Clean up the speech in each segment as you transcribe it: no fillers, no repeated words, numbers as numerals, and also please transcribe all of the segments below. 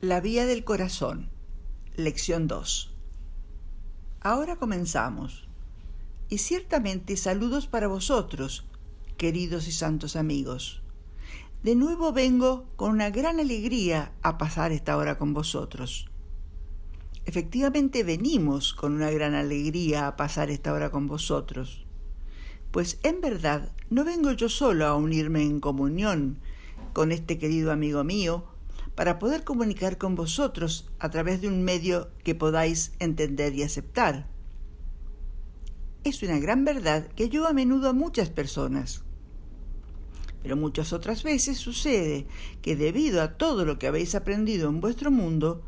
La vía del corazón, lección 2. Ahora comenzamos. Y ciertamente saludos para vosotros, queridos y santos amigos. De nuevo vengo con una gran alegría a pasar esta hora con vosotros. Efectivamente venimos con una gran alegría a pasar esta hora con vosotros, pues en verdad no vengo yo solo a unirme en comunión con este querido amigo mío para poder comunicar con vosotros a través de un medio que podáis entender y aceptar. Es una gran verdad que yo a menudo a muchas personas, pero muchas otras veces sucede que debido a todo lo que habéis aprendido en vuestro mundo,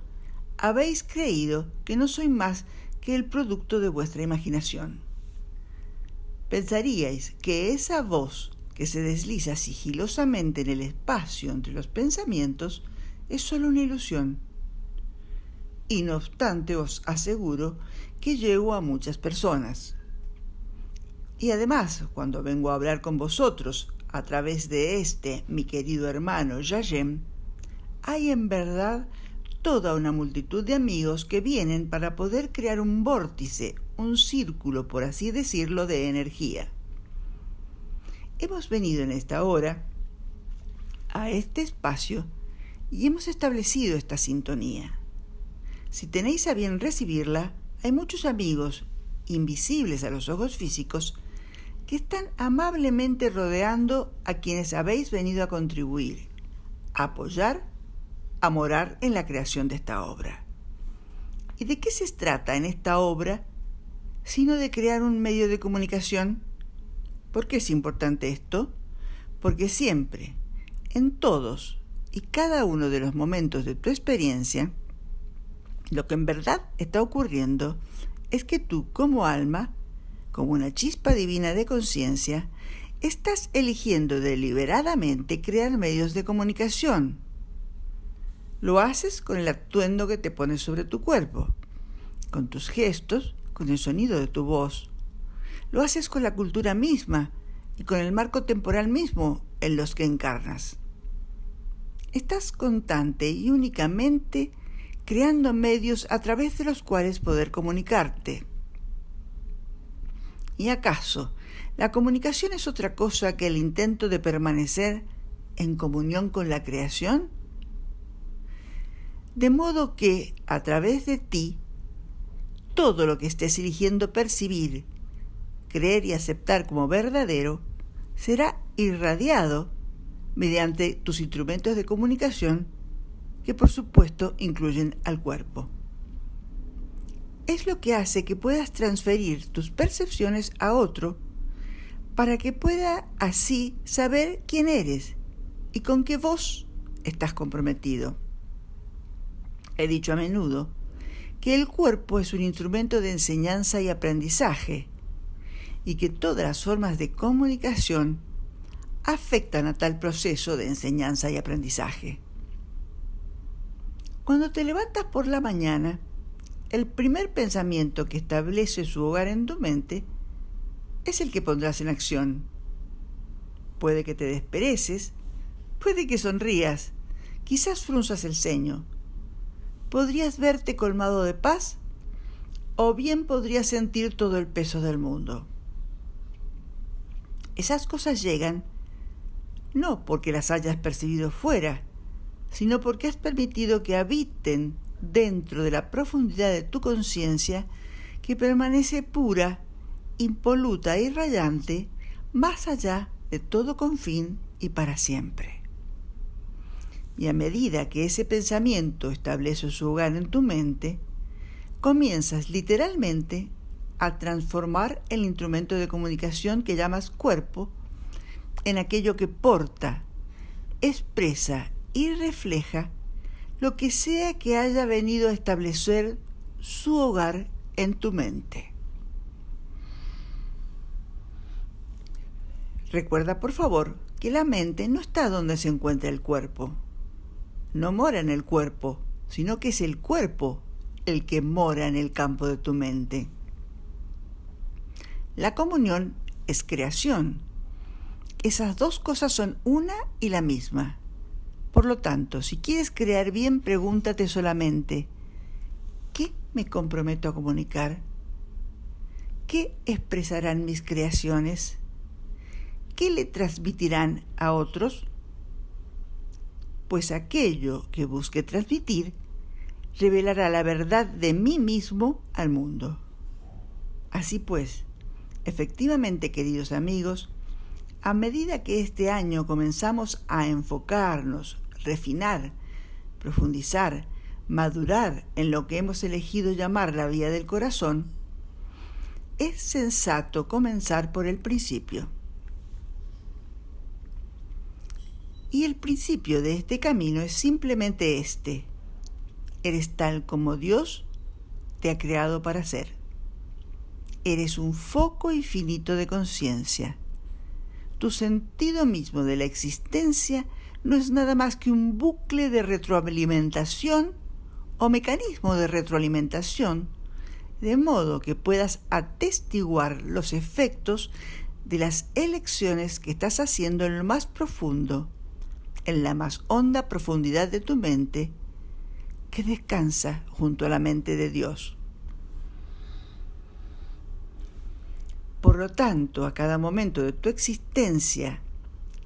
habéis creído que no soy más que el producto de vuestra imaginación. Pensaríais que esa voz que se desliza sigilosamente en el espacio entre los pensamientos es solo una ilusión. Y no obstante os aseguro que llego a muchas personas. Y además, cuando vengo a hablar con vosotros a través de mi querido hermano Yayem, hay en verdad toda una multitud de amigos que vienen para poder crear un vórtice, un círculo, por así decirlo, de energía. Hemos venido en esta hora a este espacio y hemos establecido esta sintonía. Si tenéis a bien recibirla, hay muchos amigos, invisibles a los ojos físicos, que están amablemente rodeando a quienes habéis venido a contribuir, a apoyar, a morar en la creación de esta obra. ¿Y de qué se trata en esta obra, sino de crear un medio de comunicación? ¿Por qué es importante esto? Porque siempre, en todos y cada uno de los momentos de tu experiencia, lo que en verdad está ocurriendo es que tú, como alma, como una chispa divina de conciencia, estás eligiendo deliberadamente crear medios de comunicación. Lo haces con el atuendo que te pones sobre tu cuerpo, con tus gestos, con el sonido de tu voz. Lo haces con la cultura misma y con el marco temporal mismo en los que encarnas. Estás constante y únicamente creando medios a través de los cuales poder comunicarte. ¿Y acaso la comunicación es otra cosa que el intento de permanecer en comunión con la creación? De modo que, a través de ti, todo lo que estés eligiendo percibir, creer y aceptar como verdadero, será irradiado mediante tus instrumentos de comunicación, que por supuesto incluyen al cuerpo. Es lo que hace que puedas transferir tus percepciones a otro para que pueda así saber quién eres y con qué voz estás comprometido. He dicho a menudo que el cuerpo es un instrumento de enseñanza y aprendizaje y que todas las formas de comunicación afectan a tal proceso de enseñanza y aprendizaje. Cuando te levantas por la mañana, el primer pensamiento que establece su hogar en tu mente es el que pondrás en acción. Puede que te despereces, puede que sonrías, quizás frunzas el ceño. Podrías verte colmado de paz o bien podrías sentir todo el peso del mundo. Esas cosas llegan no porque las hayas percibido fuera, sino porque has permitido que habiten dentro de la profundidad de tu conciencia que permanece pura, impoluta y radiante más allá de todo confín y para siempre. Y a medida que ese pensamiento establece su hogar en tu mente, comienzas literalmente a transformar el instrumento de comunicación que llamas cuerpo en aquello que porta, expresa y refleja lo que sea que haya venido a establecer su hogar en tu mente. Recuerda, por favor, que la mente no está donde se encuentra el cuerpo. No mora en el cuerpo, sino que es el cuerpo el que mora en el campo de tu mente. La comunión es creación. Esas dos cosas son una y la misma. Por lo tanto, si quieres crear bien, pregúntate solamente, ¿qué me comprometo a comunicar? ¿Qué expresarán mis creaciones? ¿Qué le transmitirán a otros? Pues aquello que busque transmitir revelará la verdad de mí mismo al mundo. Así pues, efectivamente, queridos amigos, a medida que este año comenzamos a enfocarnos, refinar, profundizar, madurar en lo que hemos elegido llamar la vía del corazón, es sensato comenzar por el principio. Y el principio de este camino es simplemente este: eres tal como Dios te ha creado para ser. Eres un foco infinito de conciencia. Tu sentido mismo de la existencia no es nada más que un bucle de retroalimentación o mecanismo de retroalimentación, de modo que puedas atestiguar los efectos de las elecciones que estás haciendo en lo más profundo, en la más honda profundidad de tu mente, que descansa junto a la mente de Dios. Por lo tanto, a cada momento de tu existencia,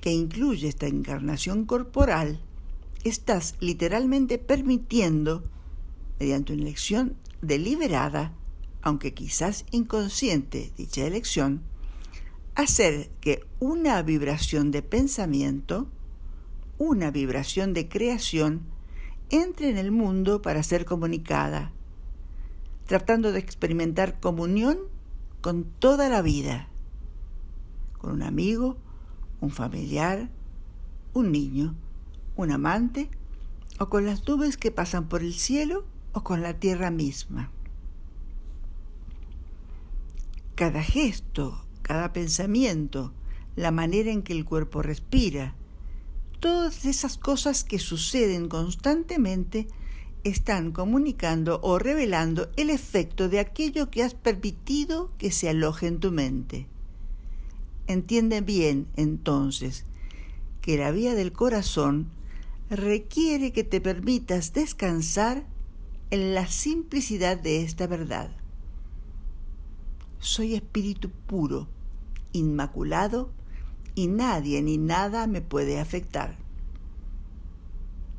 que incluye esta encarnación corporal, estás literalmente permitiendo, mediante una elección deliberada, aunque quizás inconsciente, dicha elección, hacer que una vibración de pensamiento, una vibración de creación, entre en el mundo para ser comunicada, tratando de experimentar comunión con toda la vida, con un amigo, un familiar, un niño, un amante, o con las nubes que pasan por el cielo o con la tierra misma. Cada gesto, cada pensamiento, la manera en que el cuerpo respira, todas esas cosas que suceden constantemente están comunicando o revelando el efecto de aquello que has permitido que se aloje en tu mente. Entiende bien, entonces, que la vía del corazón requiere que te permitas descansar en la simplicidad de esta verdad. Soy espíritu puro, inmaculado, y nadie ni nada me puede afectar.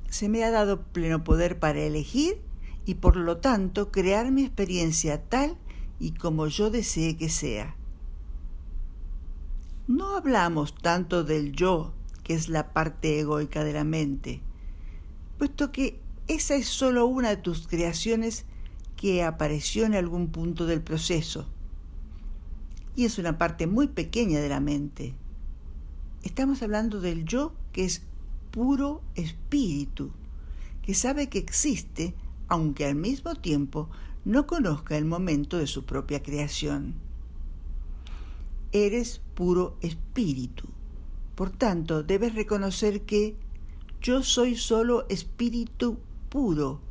Se me ha dado pleno poder para elegir y por lo tanto crear mi experiencia tal y como yo desee que sea. No hablamos tanto del yo, que es la parte egoica de la mente, puesto que esa es solo una de tus creaciones que apareció en algún punto del proceso, y es una parte muy pequeña de la mente. Estamos hablando del yo, que es puro espíritu, que sabe que existe, aunque al mismo tiempo no conozca el momento de su propia creación. Eres puro espíritu. Por tanto, debes reconocer que yo soy solo espíritu puro,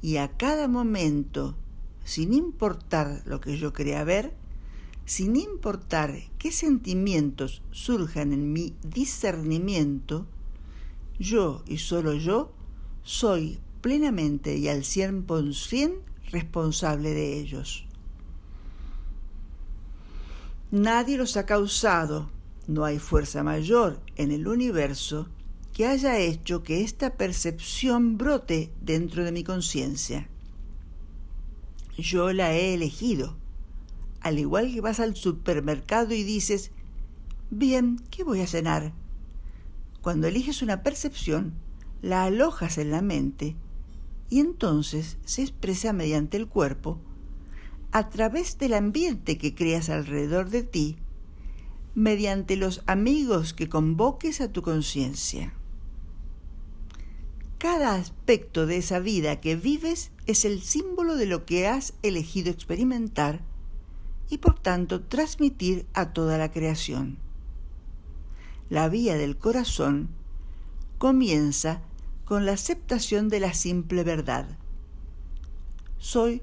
y a cada momento, sin importar lo que yo crea ver, sin importar qué sentimientos surjan en mi discernimiento, yo y solo yo soy plenamente y al 100% responsable de ellos. Nadie los ha causado, no hay fuerza mayor en el universo que haya hecho que esta percepción brote dentro de mi conciencia. Yo la he elegido. Al igual que vas al supermercado y dices, bien, ¿qué voy a cenar? Cuando eliges una percepción, la alojas en la mente y entonces se expresa mediante el cuerpo, a través del ambiente que creas alrededor de ti, mediante los amigos que convoques a tu conciencia. Cada aspecto de esa vida que vives es el símbolo de lo que has elegido experimentar y por tanto transmitir a toda la creación. La vía del corazón comienza con la aceptación de la simple verdad. Soy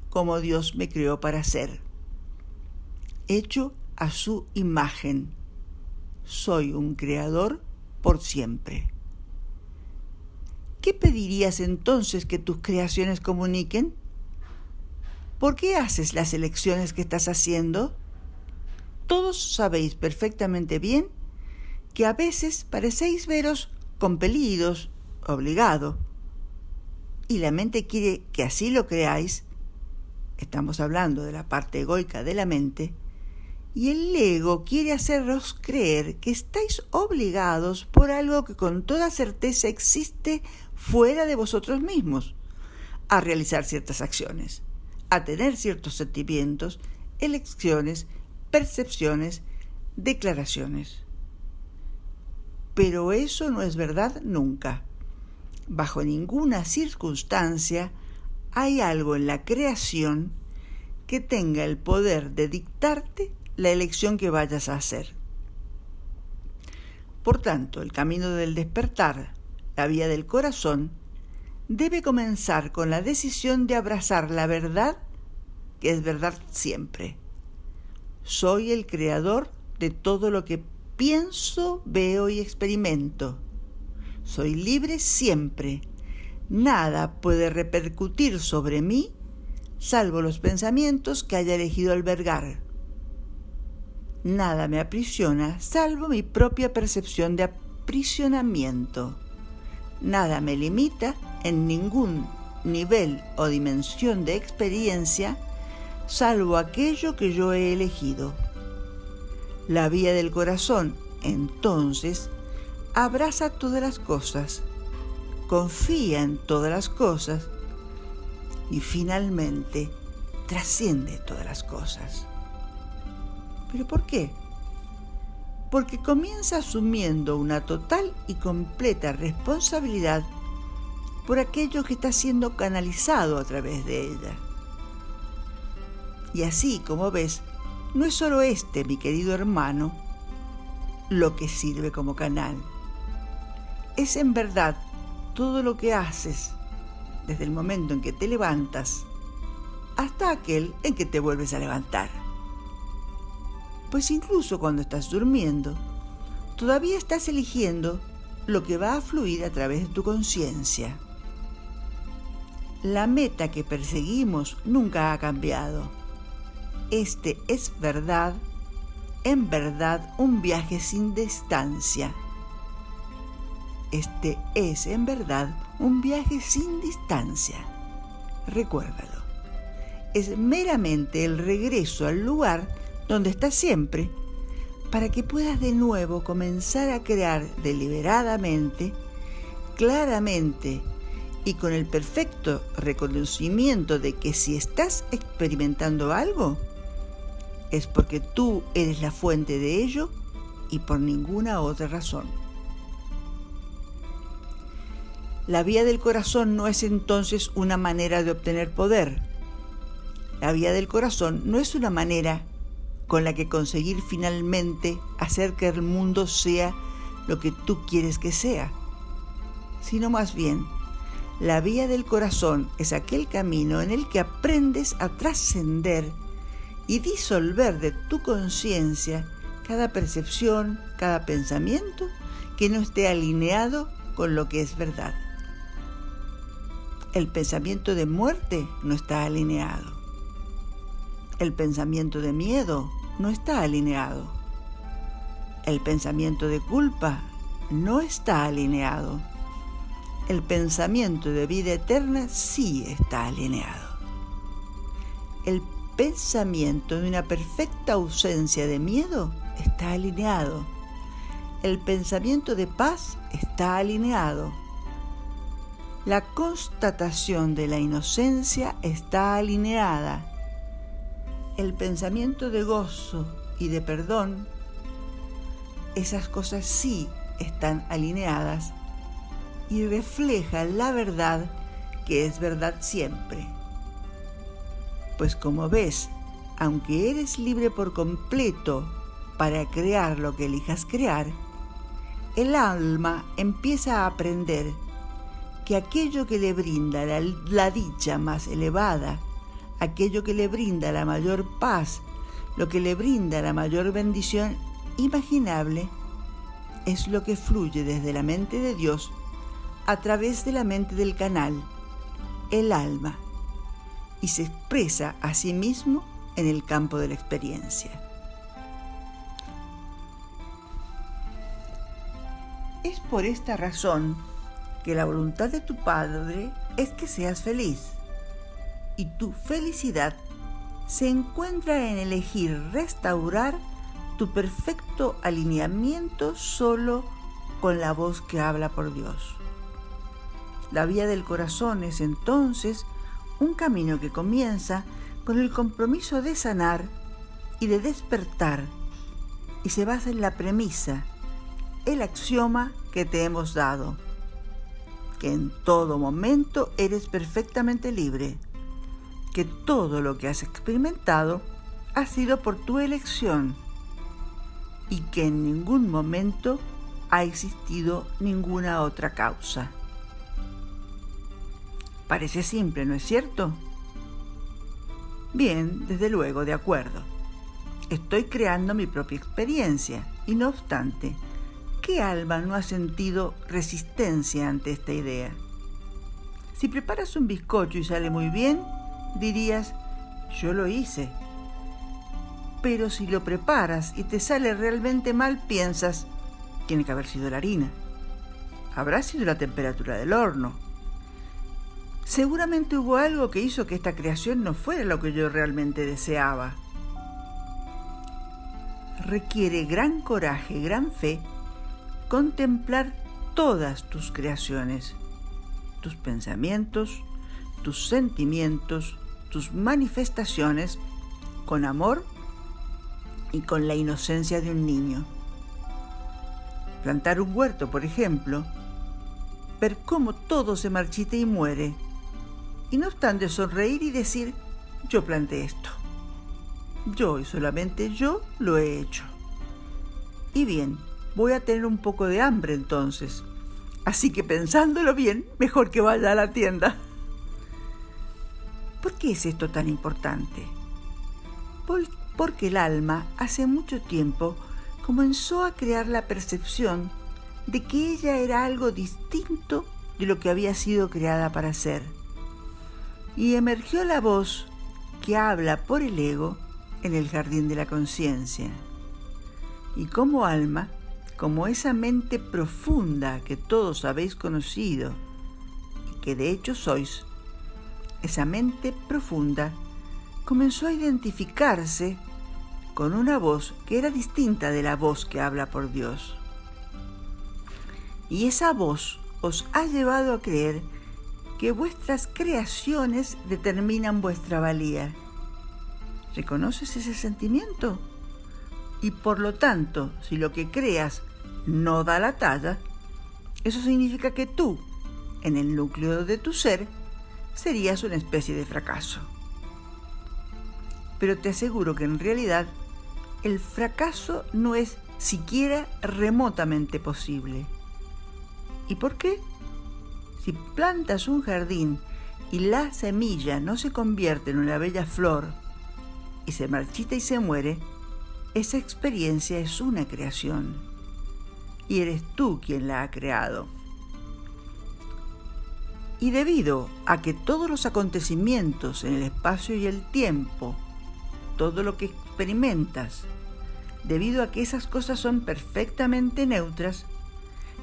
como Dios me creó para ser, hecho a su imagen. Soy un creador por siempre. ¿qué pedirías entonces que tus creaciones comuniquen? ¿Por qué haces las elecciones que estás haciendo? Todos sabéis perfectamente bien que a veces parecéis veros compelidos, obligados, y la mente quiere que así lo creáis. Estamos hablando de la parte egoica de la mente, y el ego quiere haceros creer que estáis obligados por algo que con toda certeza existe fuera de vosotros mismos, a realizar ciertas acciones, a tener ciertos sentimientos, elecciones, percepciones, declaraciones. Pero eso no es verdad nunca. Bajo ninguna circunstancia hay algo en la creación que tenga el poder de dictarte la elección que vayas a hacer. Por tanto, el camino del despertar, la vía del corazón, debe comenzar con la decisión de abrazar la verdad, que es verdad siempre. Soy el creador de todo lo que pienso, veo y experimento. Soy libre siempre. Nada puede repercutir sobre mí, salvo los pensamientos que haya elegido albergar. Nada me aprisiona, salvo mi propia percepción de aprisionamiento. Nada me limita en ningún nivel o dimensión de experiencia, salvo aquello que yo he elegido. La vía del corazón, entonces, abraza todas las cosas, confía en todas las cosas y finalmente trasciende todas las cosas. ¿Pero por qué? Porque comienza asumiendo una total y completa responsabilidad por aquello que está siendo canalizado a través de ella. Y así, como ves, no es solo mi querido hermano, lo que sirve como canal. Es en verdad todo lo que haces, desde el momento en que te levantas hasta aquel en que te vuelves a levantar. Pues incluso cuando estás durmiendo, todavía estás eligiendo lo que va a fluir a través de tu conciencia. La meta que perseguimos nunca ha cambiado. Este es verdad, en verdad, un viaje sin distancia. Este es, en verdad, un viaje sin distancia. Recuérdalo. Es meramente el regreso al lugar donde estás siempre, para que puedas de nuevo comenzar a crear deliberadamente, claramente y con el perfecto reconocimiento de que si estás experimentando algo, es porque tú eres la fuente de ello y por ninguna otra razón. La vía del corazón no es entonces una manera de obtener poder. La vía del corazón no es una manera con la que conseguir finalmente hacer que el mundo sea lo que tú quieres que sea, sino más bien, la vía del corazón es aquel camino en el que aprendes a trascender y disolver de tu conciencia cada percepción, cada pensamiento que no esté alineado con lo que es verdad. El pensamiento de muerte no está alineado. El pensamiento de miedo no está alineado. El pensamiento de culpa no está alineado. El pensamiento de vida eterna sí está alineado. El pensamiento de una perfecta ausencia de miedo está alineado. El pensamiento de paz está alineado. La constatación de la inocencia está alineada. El pensamiento de gozo y de perdón, esas cosas sí están alineadas y reflejan la verdad que es verdad siempre. Pues como ves, aunque eres libre por completo para crear lo que elijas crear, el alma empieza a aprender que aquello que le brinda la dicha más elevada, aquello que le brinda la mayor paz, lo que le brinda la mayor bendición imaginable, es lo que fluye desde la mente de Dios a través de la mente del canal, el alma, y se expresa a sí mismo en el campo de la experiencia. Es por esta razón que la voluntad de tu Padre es que seas feliz, y tu felicidad se encuentra en elegir restaurar tu perfecto alineamiento solo con la voz que habla por Dios. La vía del corazón es entonces un camino que comienza con el compromiso de sanar y de despertar, y se basa en la premisa, el axioma que te hemos dado, que en todo momento eres perfectamente libre, que todo lo que has experimentado ha sido por tu elección y que en ningún momento ha existido ninguna otra causa. Parece simple, ¿no es cierto? Bien, desde luego, de acuerdo. Estoy creando mi propia experiencia y no obstante, ¿qué alma no ha sentido resistencia ante esta idea? Si preparas un bizcocho y sale muy bien, dirías, yo lo hice. Pero si lo preparas y te sale realmente mal, piensas, tiene que haber sido la harina. Habrá sido la temperatura del horno. Seguramente hubo algo que hizo que esta creación no fuera lo que yo realmente deseaba. Requiere gran coraje, gran fe, contemplar todas tus creaciones, tus pensamientos, tus sentimientos, tus manifestaciones, con amor y con la inocencia de un niño. Plantar un huerto, por ejemplo, ver cómo todo se marchita y muere, y no obstante sonreír y decir, yo planté esto. Yo y solamente yo lo he hecho. Y bien, voy a tener un poco de hambre entonces. Así que pensándolo bien, mejor que vaya a la tienda. ¿Por qué es esto tan importante? Porque el alma hace mucho tiempo comenzó a crear la percepción de que ella era algo distinto de lo que había sido creada para ser. Y emergió la voz que habla por el ego en el jardín de la conciencia. Y como alma, como esa mente profunda que todos habéis conocido y que de hecho sois, esa mente profunda comenzó a identificarse con una voz que era distinta de la voz que habla por Dios. Y esa voz os ha llevado a creer que vuestras creaciones determinan vuestra valía. ¿Reconoces ese sentimiento? Y por lo tanto, si lo que creas no da la talla, eso significa que tú, en el núcleo de tu ser, serías una especie de fracaso. Pero te aseguro que en realidad el fracaso no es siquiera remotamente posible. ¿Y por qué? Si plantas un jardín y la semilla no se convierte en una bella flor y se marchita y se muere, esa experiencia es una creación y eres tú quien la ha creado. Y debido a que todos los acontecimientos en el espacio y el tiempo, todo lo que experimentas, debido a que esas cosas son perfectamente neutras,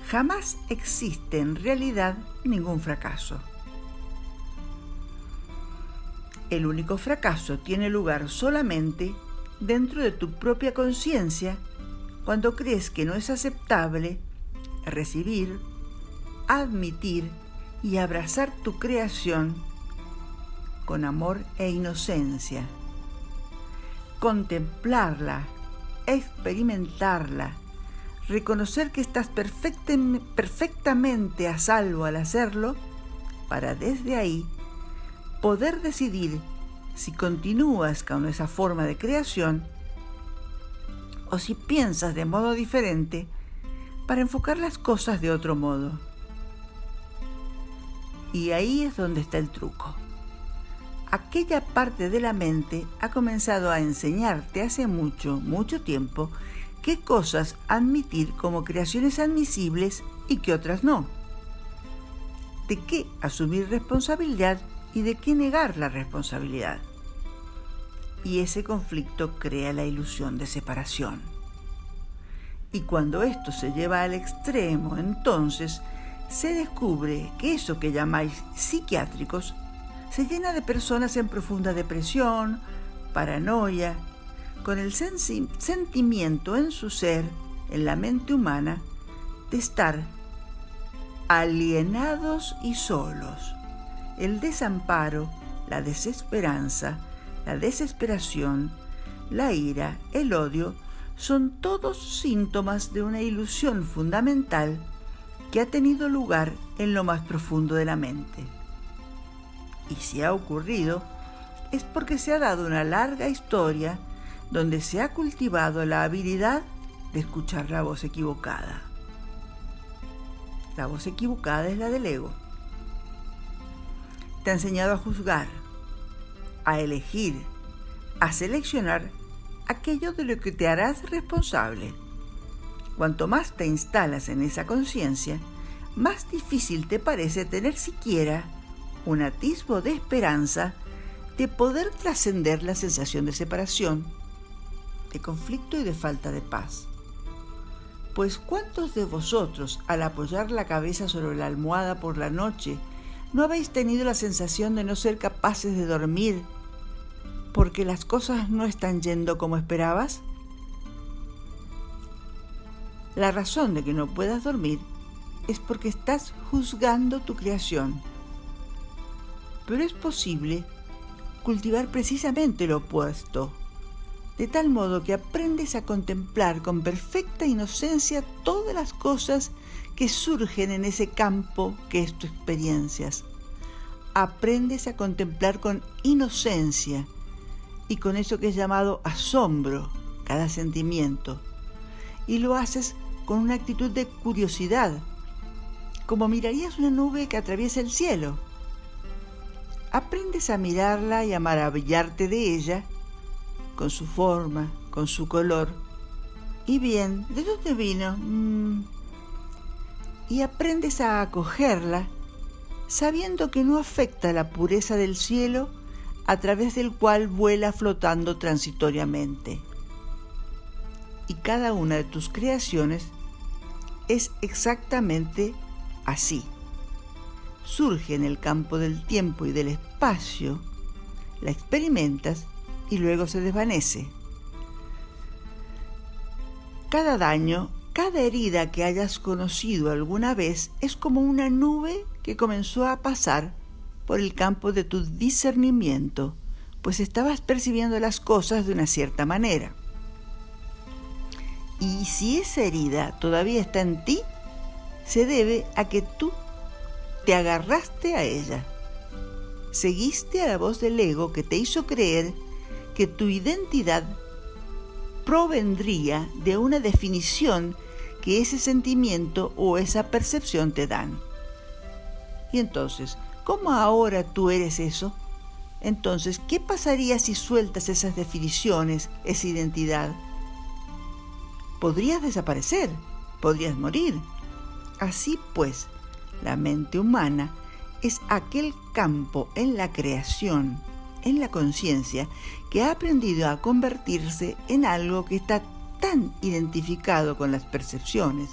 jamás existe en realidad ningún fracaso. El único fracaso tiene lugar solamente dentro de tu propia conciencia cuando crees que no es aceptable recibir, admitir y abrazar tu creación con amor e inocencia. Contemplarla, experimentarla, reconocer que estás perfectamente a salvo al hacerlo, para desde ahí poder decidir si continúas con esa forma de creación o si piensas de modo diferente para enfocar las cosas de otro modo. Y ahí es donde está el truco. Aquella parte de la mente ha comenzado a enseñarte hace mucho, mucho tiempo qué cosas admitir como creaciones admisibles y qué otras no. de qué asumir responsabilidad y de qué negar la responsabilidad. Y ese conflicto crea la ilusión de separación. Y cuando esto se lleva al extremo, entonces se descubre que eso que llamáis psiquiátricos se llena de personas en profunda depresión, paranoia, con el sentimiento en su ser, en la mente humana, de estar alienados y solos. El desamparo, la desesperanza, la desesperación, la ira, el odio, son todos síntomas de una ilusión fundamental que ha tenido lugar en lo más profundo de la mente. Y si ha ocurrido, es porque se ha dado una larga historia donde se ha cultivado la habilidad de escuchar la voz equivocada. La voz equivocada es la del ego. Te ha enseñado a juzgar, a elegir, a seleccionar aquello de lo que te harás responsable. Cuanto más te instalas en esa conciencia, más difícil te parece tener siquiera un atisbo de esperanza de poder trascender la sensación de separación, de conflicto y de falta de paz. Pues ¿cuántos de vosotros, al apoyar la cabeza sobre la almohada por la noche, no habéis tenido la sensación de no ser capaces de dormir porque las cosas no están yendo como esperabas? La razón de que no puedas dormir es porque estás juzgando tu creación. Pero es posible cultivar precisamente lo opuesto, de tal modo que aprendes a contemplar con perfecta inocencia todas las cosas que surgen en ese campo que es tu experiencias. Aprendes a contemplar con inocencia y con eso que es llamado asombro cada sentimiento, y lo haces con una actitud de curiosidad, como mirarías una nube que atraviesa el cielo. Aprendes a mirarla y a maravillarte de ella, con su forma, con su color. Y bien, ¿de dónde vino? Y aprendes a acogerla, sabiendo que no afecta la pureza del cielo a través del cual vuela flotando transitoriamente. Y cada una de tus creaciones es exactamente así. Surge en el campo del tiempo y del espacio, la experimentas y luego se desvanece. Cada daño, cada herida que hayas conocido alguna vez es como una nube que comenzó a pasar por el campo de tu discernimiento, pues estabas percibiendo las cosas de una cierta manera. Y si esa herida todavía está en ti, se debe a que tú te agarraste a ella. Seguiste a la voz del ego que te hizo creer que tu identidad provendría de una definición que ese sentimiento o esa percepción te dan. Y entonces, ¿cómo ahora tú eres eso? Entonces, ¿qué pasaría si sueltas esas definiciones, esa identidad? Podrías desaparecer, podrías morir. Así pues, la mente humana es aquel campo en la creación, en la conciencia, que ha aprendido a convertirse en algo que está tan identificado con las percepciones,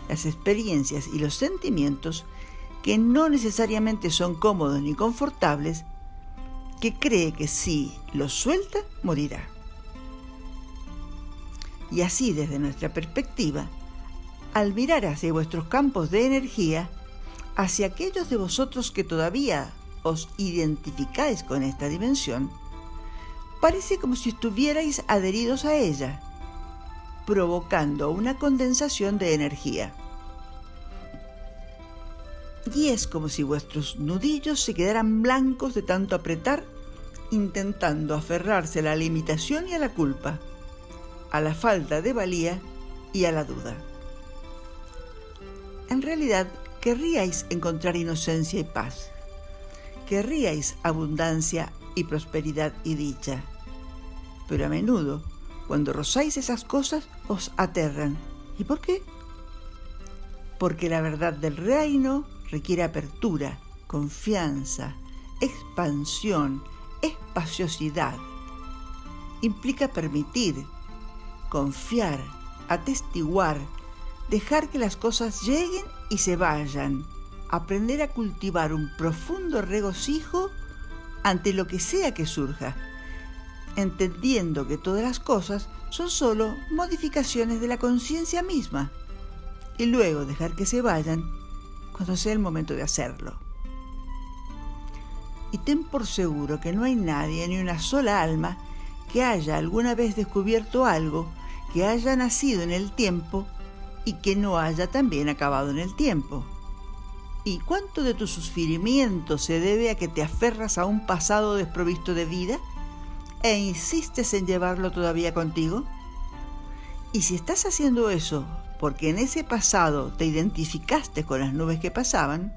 las experiencias y los sentimientos que no necesariamente son cómodos ni confortables, que cree que si los suelta, morirá. Y así, desde nuestra perspectiva, al mirar hacia vuestros campos de energía, hacia aquellos de vosotros que todavía os identificáis con esta dimensión, parece como si estuvierais adheridos a ella, provocando una condensación de energía. Y es como si vuestros nudillos se quedaran blancos de tanto apretar, intentando aferrarse a la limitación y a la culpa, a la falta de valía y a la duda. En realidad, querríais encontrar inocencia y paz. Querríais abundancia y prosperidad y dicha. Pero a menudo, cuando rozáis esas cosas, os aterran. ¿Y por qué? Porque la verdad del reino requiere apertura, confianza, expansión, espaciosidad. Implica permitir, confiar, atestiguar, dejar que las cosas lleguen y se vayan, aprender a cultivar un profundo regocijo ante lo que sea que surja, entendiendo que todas las cosas son solo modificaciones de la conciencia misma, y luego dejar que se vayan cuando sea el momento de hacerlo. Y ten por seguro que no hay nadie, ni una sola alma, que haya alguna vez descubierto algo, que haya nacido en el tiempo y que no haya también acabado en el tiempo. ¿Y cuánto de tu sufrimiento se debe a que te aferras a un pasado desprovisto de vida e insistes en llevarlo todavía contigo? Y si estás haciendo eso porque en ese pasado te identificaste con las nubes que pasaban,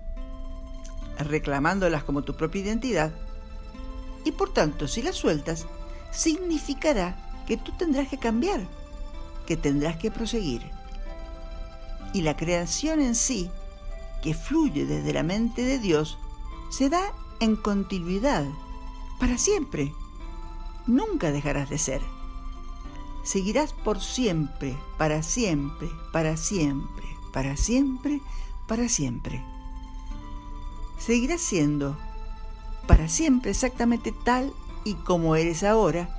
reclamándolas como tu propia identidad, y por tanto si las sueltas, significará que tú tendrás que cambiar, que tendrás que proseguir. Y la creación en sí, que fluye desde la mente de Dios, se da en continuidad, para siempre. Nunca dejarás de ser. Seguirás por siempre, para siempre, para siempre, para siempre, para siempre. Seguirás siendo para siempre exactamente tal y como eres ahora,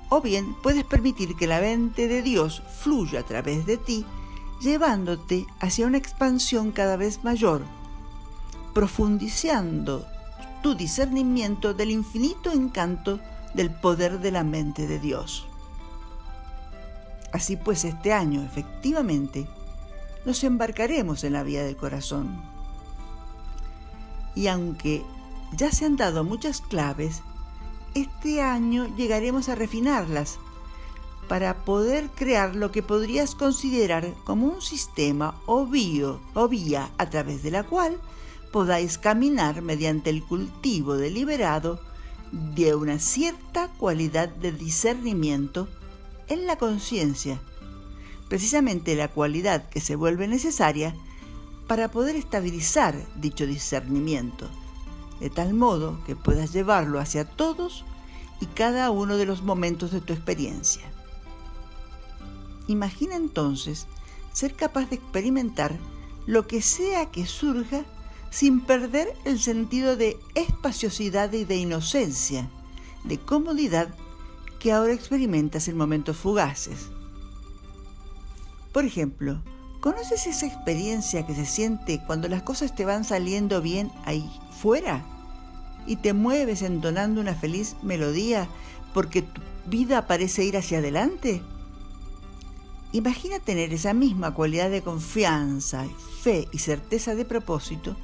o bien puedes permitir que la mente de Dios fluya a través de ti, llevándote hacia una expansión cada vez mayor, profundizando tu discernimiento del infinito encanto del poder de la mente de Dios. Así pues, este año, efectivamente, nos embarcaremos en la vía del corazón. Y aunque ya se han dado muchas claves, este año llegaremos a refinarlas para poder crear lo que podrías considerar como un sistema o vía a través de la cual podáis caminar mediante el cultivo deliberado de una cierta cualidad de discernimiento en la conciencia, precisamente la cualidad que se vuelve necesaria para poder estabilizar dicho discernimiento, de tal modo que puedas llevarlo hacia todos y cada uno de los momentos de tu experiencia. Imagina entonces ser capaz de experimentar lo que sea que surja sin perder el sentido de espaciosidad y de inocencia, de comodidad que ahora experimentas en momentos fugaces. Por ejemplo, ¿conoces esa experiencia que se siente cuando las cosas te van saliendo bien ahí fuera y te mueves entonando una feliz melodía porque tu vida parece ir hacia adelante? Imagina tener esa misma cualidad de confianza, fe y certeza de propósito,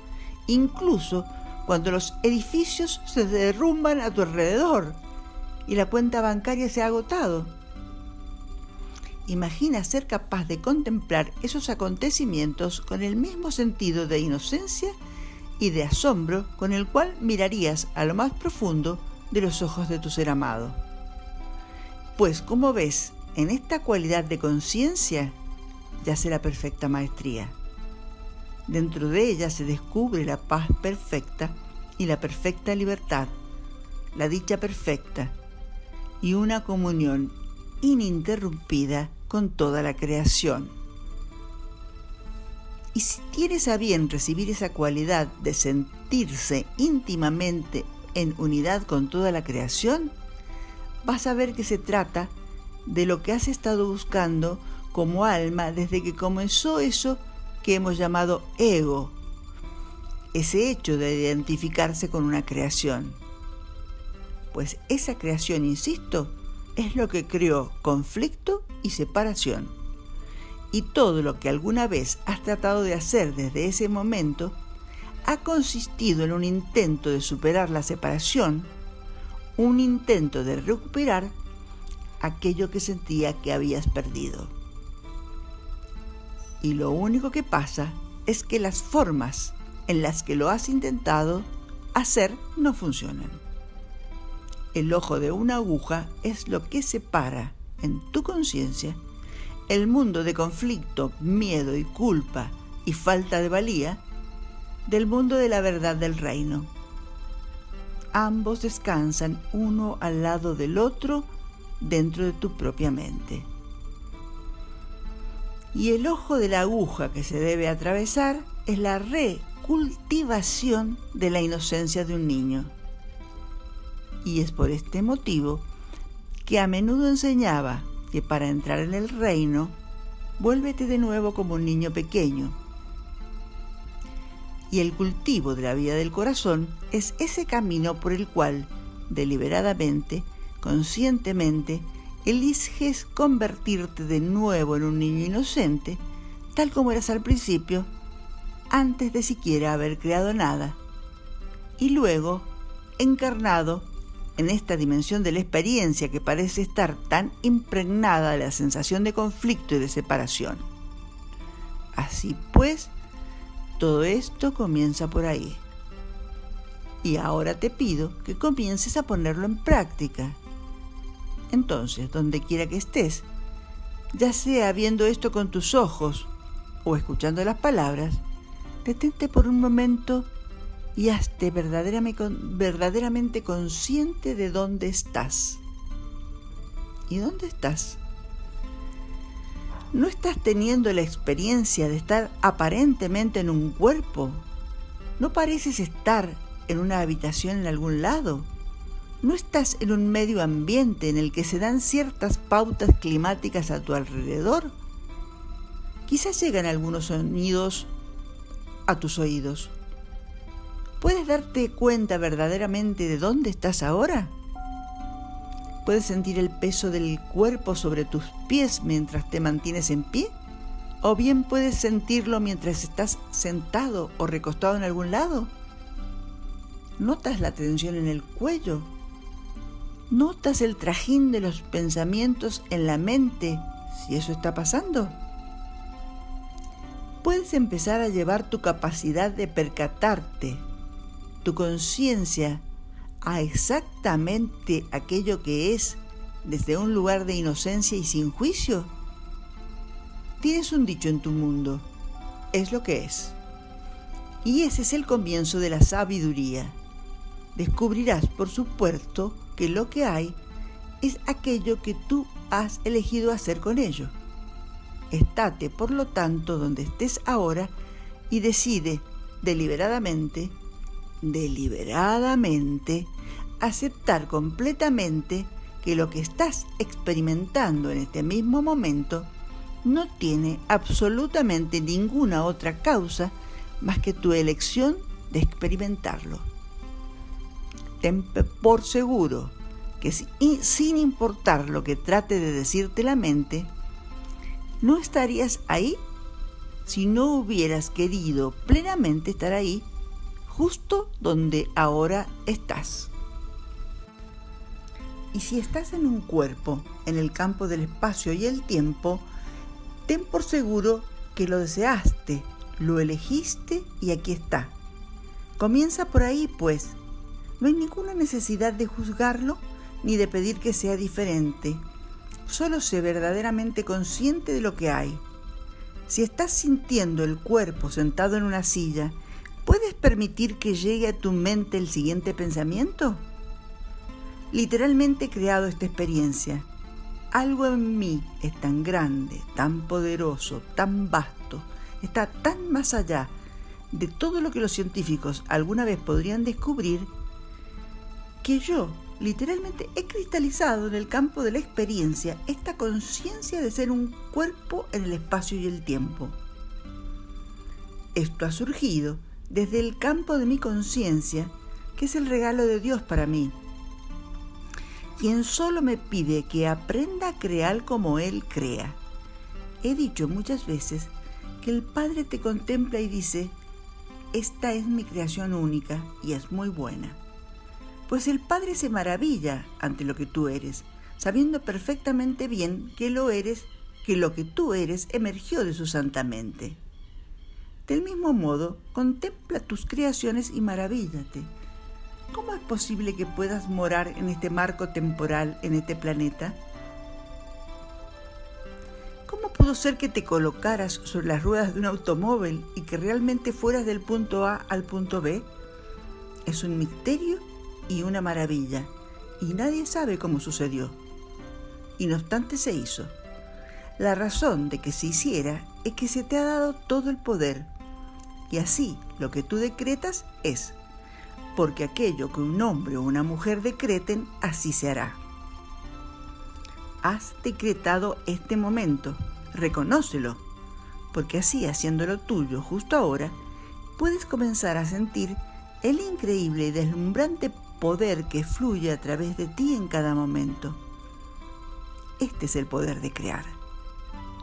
incluso cuando los edificios se derrumban a tu alrededor y la cuenta bancaria se ha agotado. Imagina ser capaz de contemplar esos acontecimientos con el mismo sentido de inocencia y de asombro con el cual mirarías a lo más profundo de los ojos de tu ser amado. Pues, como ves, en esta cualidad de conciencia yace la perfecta maestría. Dentro de ella se descubre la paz perfecta y la perfecta libertad, la dicha perfecta y una comunión ininterrumpida con toda la creación. Y si tienes a bien recibir esa cualidad de sentirse íntimamente en unidad con toda la creación, vas a ver que se trata de lo que has estado buscando como alma desde que comenzó eso que hemos llamado ego, ese hecho de identificarse con una creación. Pues esa creación, insisto, es lo que creó conflicto y separación. Y todo lo que alguna vez has tratado de hacer desde ese momento ha consistido en un intento de superar la separación, un intento de recuperar aquello que sentía que habías perdido. Y lo único que pasa es que las formas en las que lo has intentado hacer no funcionan. El ojo de una aguja es lo que separa en tu conciencia el mundo de conflicto, miedo y culpa y falta de valía del mundo de la verdad del reino. Ambos descansan uno al lado del otro dentro de tu propia mente. Y el ojo de la aguja que se debe atravesar es la recultivación de la inocencia de un niño. Y es por este motivo que a menudo enseñaba que para entrar en el reino, vuélvete de nuevo como un niño pequeño. Y el cultivo de la vida del corazón es ese camino por el cual, deliberadamente, conscientemente, eliges convertirte de nuevo en un niño inocente, tal como eras al principio, antes de siquiera haber creado nada, y luego encarnado en esta dimensión de la experiencia que parece estar tan impregnada de la sensación de conflicto y de separación. Así pues, todo esto comienza por ahí. Y ahora te pido que comiences a ponerlo en práctica. Entonces, donde quiera que estés, ya sea viendo esto con tus ojos o escuchando las palabras, detente por un momento y hazte verdaderamente consciente de dónde estás. ¿Y dónde estás? ¿No estás teniendo la experiencia de estar aparentemente en un cuerpo? ¿No pareces estar en una habitación en algún lado? ¿No estás en un medio ambiente en el que se dan ciertas pautas climáticas a tu alrededor? Quizás llegan algunos sonidos a tus oídos. ¿Puedes darte cuenta verdaderamente de dónde estás ahora? ¿Puedes sentir el peso del cuerpo sobre tus pies mientras te mantienes en pie? ¿O bien puedes sentirlo mientras estás sentado o recostado en algún lado? ¿Notas la tensión en el cuello? ¿Notas el trajín de los pensamientos en la mente, si eso está pasando? Puedes empezar a llevar tu capacidad de percatarte, tu conciencia, a exactamente aquello que es desde un lugar de inocencia y sin juicio. Tienes un dicho en tu mundo, es lo que es. Y ese es el comienzo de la sabiduría. Descubrirás, por supuesto, que lo que hay es aquello que tú has elegido hacer con ello. Estate, por lo tanto, donde estés ahora y decide deliberadamente, aceptar completamente que lo que estás experimentando en este mismo momento no tiene absolutamente ninguna otra causa más que tu elección de experimentarlo. Ten por seguro que sin importar lo que trate de decirte la mente, no estarías ahí si no hubieras querido plenamente estar ahí, justo donde ahora estás. Y si estás en un cuerpo, en el campo del espacio y el tiempo, ten por seguro que lo deseaste, lo elegiste y aquí está. Comienza por ahí, pues. No hay ninguna necesidad de juzgarlo ni de pedir que sea diferente. Solo sé verdaderamente consciente de lo que hay. Si estás sintiendo el cuerpo sentado en una silla, ¿puedes permitir que llegue a tu mente el siguiente pensamiento? Literalmente he creado esta experiencia. Algo en mí es tan grande, tan poderoso, tan vasto, está tan más allá de todo lo que los científicos alguna vez podrían descubrir, que yo literalmente he cristalizado en el campo de la experiencia esta conciencia de ser un cuerpo en el espacio y el tiempo. Esto ha surgido desde el campo de mi conciencia, que es el regalo de Dios para mí, quien solo me pide que aprenda a crear como Él crea. He dicho muchas veces que el Padre te contempla y dice: esta es mi creación única y es muy buena. Pues el Padre se maravilla ante lo que tú eres, sabiendo perfectamente bien que lo que tú eres emergió de su santa mente. Del mismo modo, contempla tus creaciones y maravíllate. ¿Cómo es posible que puedas morar en este marco temporal, en este planeta? ¿Cómo pudo pudo ser que te colocaras sobre las ruedas de un automóvil y que realmente fueras del punto A al punto B? Es un misterio y una maravilla, y nadie sabe cómo sucedió. Y no obstante se hizo. La razón de que se hiciera es que se te ha dado todo el poder, y así lo que tú decretas es, porque aquello que un hombre o una mujer decreten, así se hará. Has decretado este momento, reconócelo, porque así, haciéndolo tuyo justo ahora, puedes comenzar a sentir el increíble y deslumbrante poder que fluye a través de ti en cada momento. Este es el poder de crear.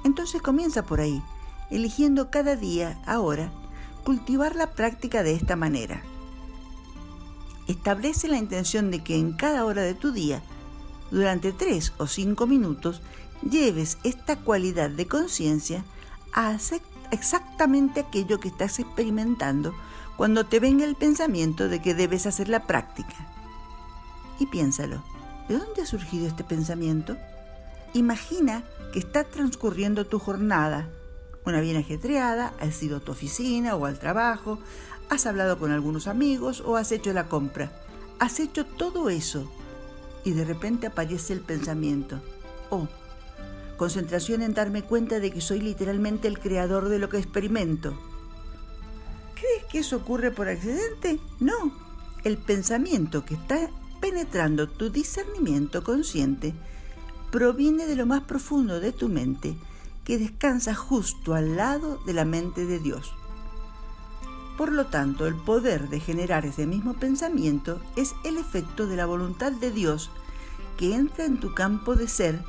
Entonces comienza por ahí, eligiendo cada día, ahora, cultivar la práctica de esta manera. Establece la intención de que en cada hora de tu día, durante 3 o 5 minutos, lleves esta cualidad de conciencia a hacer exactamente aquello que estás experimentando cuando te venga el pensamiento de que debes hacer la práctica. Y piénsalo, ¿de dónde ha surgido este pensamiento? Imagina que está transcurriendo tu jornada, una bien ajetreada, has ido a tu oficina o al trabajo, has hablado con algunos amigos o has hecho la compra. Has hecho todo eso y de repente aparece el pensamiento. Concentración en darme cuenta de que soy literalmente el creador de lo que experimento. ¿Crees que eso ocurre por accidente? No. El pensamiento que está penetrando tu discernimiento consciente proviene de lo más profundo de tu mente, que descansa justo al lado de la mente de Dios. Por lo tanto, el poder de generar ese mismo pensamiento es el efecto de la voluntad de Dios que entra en tu campo de ser,